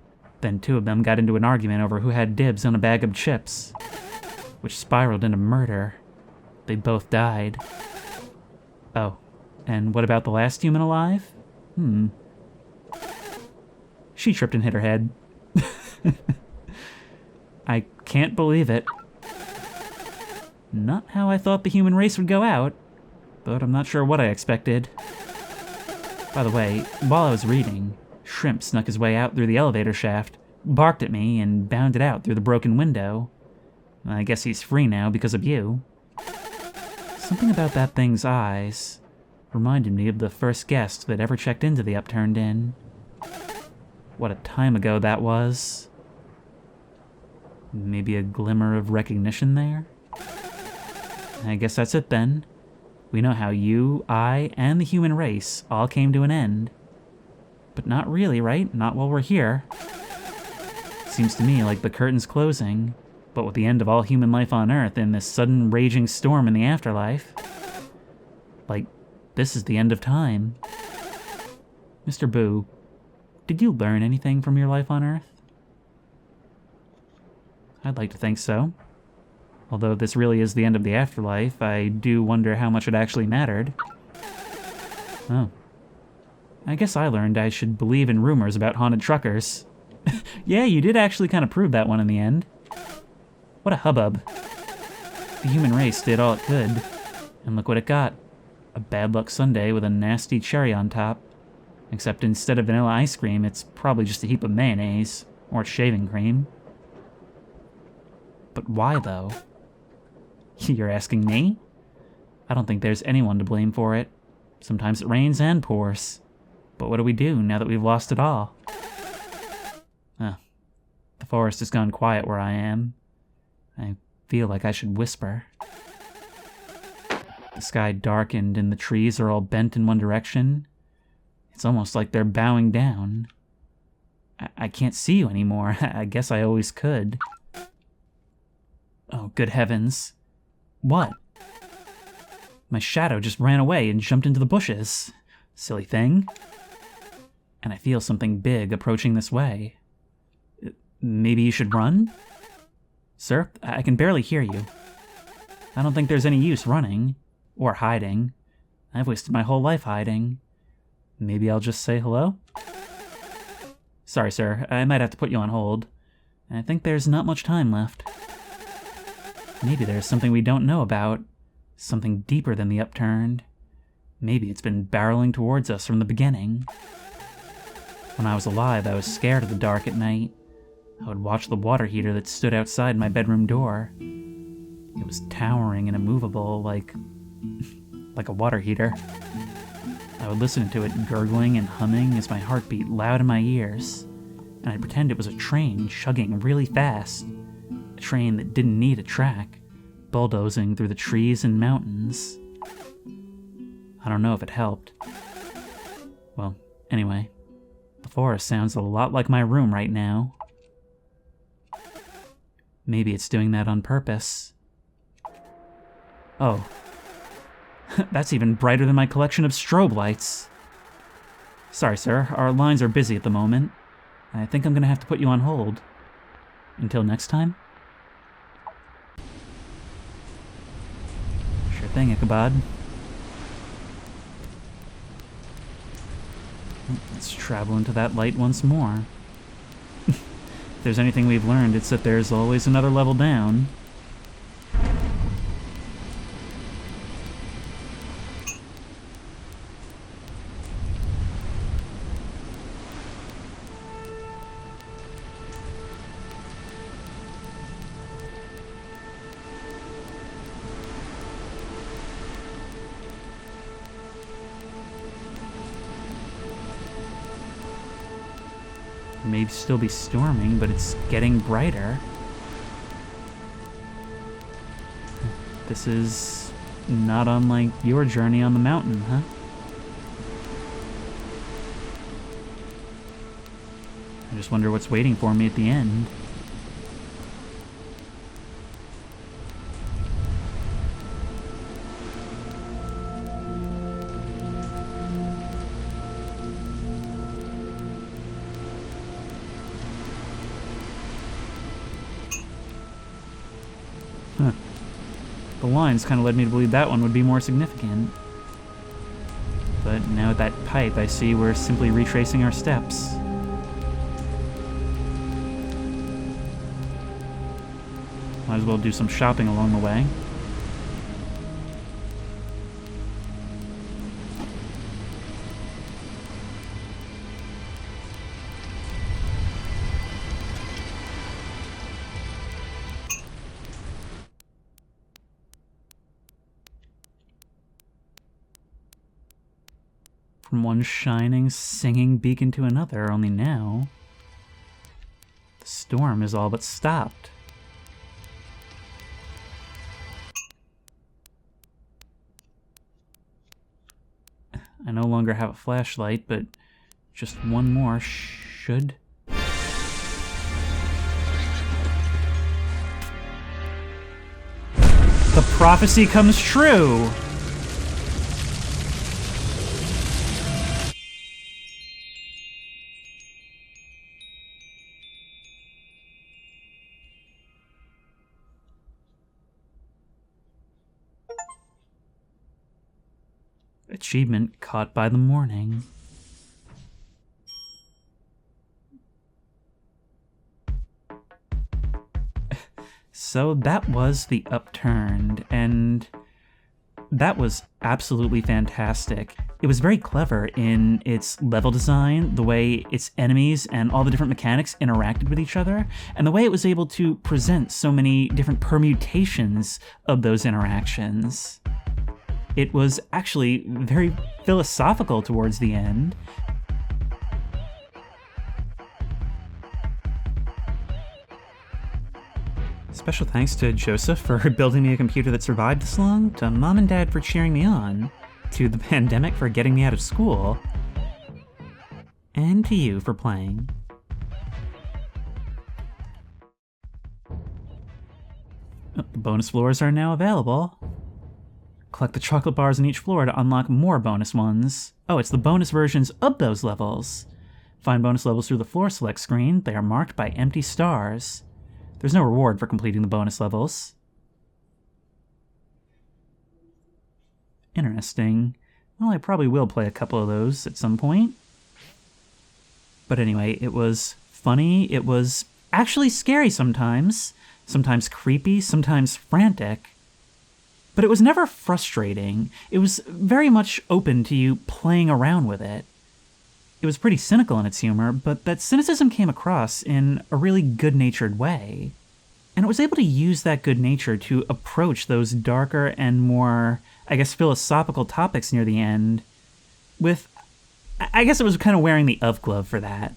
Then 2 of them got into an argument over who had dibs on a bag of chips, which spiraled into murder. They both died. Oh, and what about the last human alive? She tripped and hit her head. I can't believe it. Not how I thought the human race would go out, but I'm not sure what I expected. By the way, while I was reading, Shrimp snuck his way out through the elevator shaft, barked at me, and bounded out through the broken window. I guess he's free now because of you. Something about that thing's eyes reminded me of the first guest that ever checked into the Upturned Inn. What a time ago that was. Maybe a glimmer of recognition there? I guess that's it then. We know how you, I, and the human race all came to an end. But not really, right? Not while we're here. Seems to me like the curtain's closing, but with the end of all human life on Earth and this sudden raging storm in the afterlife. Like, this is the end of time. Mr. Boo, did you learn anything from your life on Earth? I'd like to think so. Although this really is the end of the afterlife, I do wonder how much it actually mattered. Oh. I guess I learned I should believe in rumors about haunted truckers. Yeah, you did actually kind of prove that one in the end. What a hubbub. The human race did all it could, and look what it got. A bad luck sundae with a nasty cherry on top. Except instead of vanilla ice cream, it's probably just a heap of mayonnaise, or shaving cream. But why, though? You're asking me? I don't think there's anyone to blame for it. Sometimes it rains and pours. But what do we do now that we've lost it all? The forest has gone quiet where I am. I feel like I should whisper. The sky darkened and the trees are all bent in one direction. It's almost like they're bowing down. I can't see you anymore. I guess I always could. Oh, good heavens. What? My shadow just ran away and jumped into the bushes. Silly thing. And I feel something big approaching this way. Maybe you should run? Sir, I can barely hear you. I don't think there's any use running. Or hiding. I've wasted my whole life hiding. Maybe I'll just say hello? Sorry, sir. I might have to put you on hold. I think there's not much time left. Maybe there's something we don't know about. Something deeper than the Upturned. Maybe it's been barreling towards us from the beginning. When I was alive, I was scared of the dark at night. I would watch the water heater that stood outside my bedroom door. It was towering and immovable, like a water heater. I would listen to it gurgling and humming as my heart beat loud in my ears, and I'd pretend it was a train chugging really fast. A train that didn't need a track, bulldozing through the trees and mountains. I don't know if it helped. Well, anyway, the forest sounds a lot like my room right now. Maybe it's doing that on purpose. Oh. That's even brighter than my collection of strobe lights. Sorry, sir. Our lines are busy at the moment. I think I'm gonna have to put you on hold. Until next time? Sure thing, Ichabod. Let's travel into that light once more. If there's anything we've learned, it's that there's always another level down. It may still be storming, but it's getting brighter. This is not unlike your journey on the mountain, huh? I just wonder what's waiting for me at the end. Huh. The lines kind of led me to believe that one would be more significant. But now with that pipe, I see we're simply retracing our steps. Might as well do some shopping along the way. From one shining, singing beacon to another, only now the storm is all but stopped. I no longer have a flashlight, but just one more should... The prophecy comes true! Achievement caught by the morning. So that was the Upturned, and that was absolutely fantastic. It was very clever in its level design, the way its enemies and all the different mechanics interacted with each other, and the way it was able to present so many different permutations of those interactions. It was actually very philosophical towards the end. Special thanks to Joseph for building me a computer that survived this long, to Mom and Dad for cheering me on, to the pandemic for getting me out of school, and to you for playing. Oh, the bonus floors are now available. Collect the chocolate bars in each floor to unlock more bonus ones. Oh, it's the bonus versions of those levels. Find bonus levels through the floor select screen. They are marked by empty stars. There's no reward for completing the bonus levels. Interesting. Well, I probably will play a couple of those at some point. But anyway, it was funny. It was actually scary sometimes. Sometimes creepy, sometimes frantic. But it was never frustrating. It was very much open to you playing around with it. It was pretty cynical in its humor, but that cynicism came across in a really good-natured way. And it was able to use that good nature to approach those darker and more, I guess, philosophical topics near the end with, I guess it was kind of wearing the Of glove for that.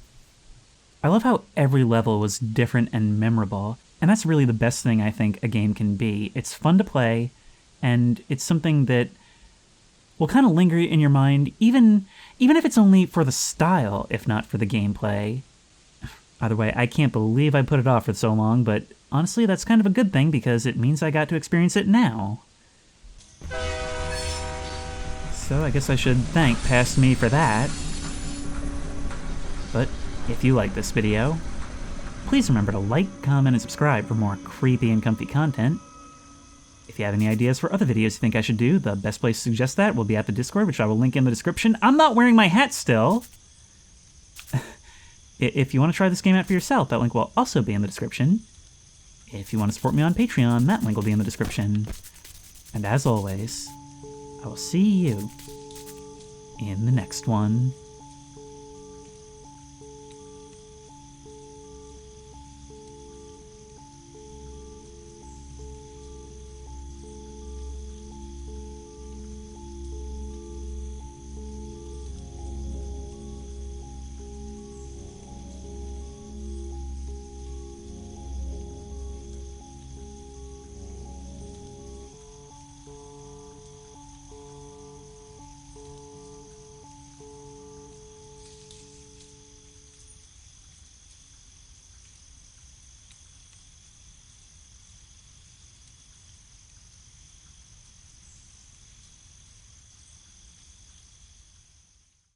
I love how every level was different and memorable, and that's really the best thing I think a game can be. It's fun to play, and it's something that will kind of linger in your mind, even if it's only for the style, if not for the gameplay. Either way, I can't believe I put it off for so long, but honestly, that's kind of a good thing because it means I got to experience it now. So I guess I should thank Past Me for that. But if you like this video, please remember to like, comment, and subscribe for more creepy and comfy content. If you have any ideas for other videos you think I should do, the best place to suggest that will be at the Discord, which I will link in the description. I'm not wearing my hat still! If you want to try this game out for yourself, that link will also be in the description. If you want to support me on Patreon, that link will be in the description. And as always, I will see you in the next one.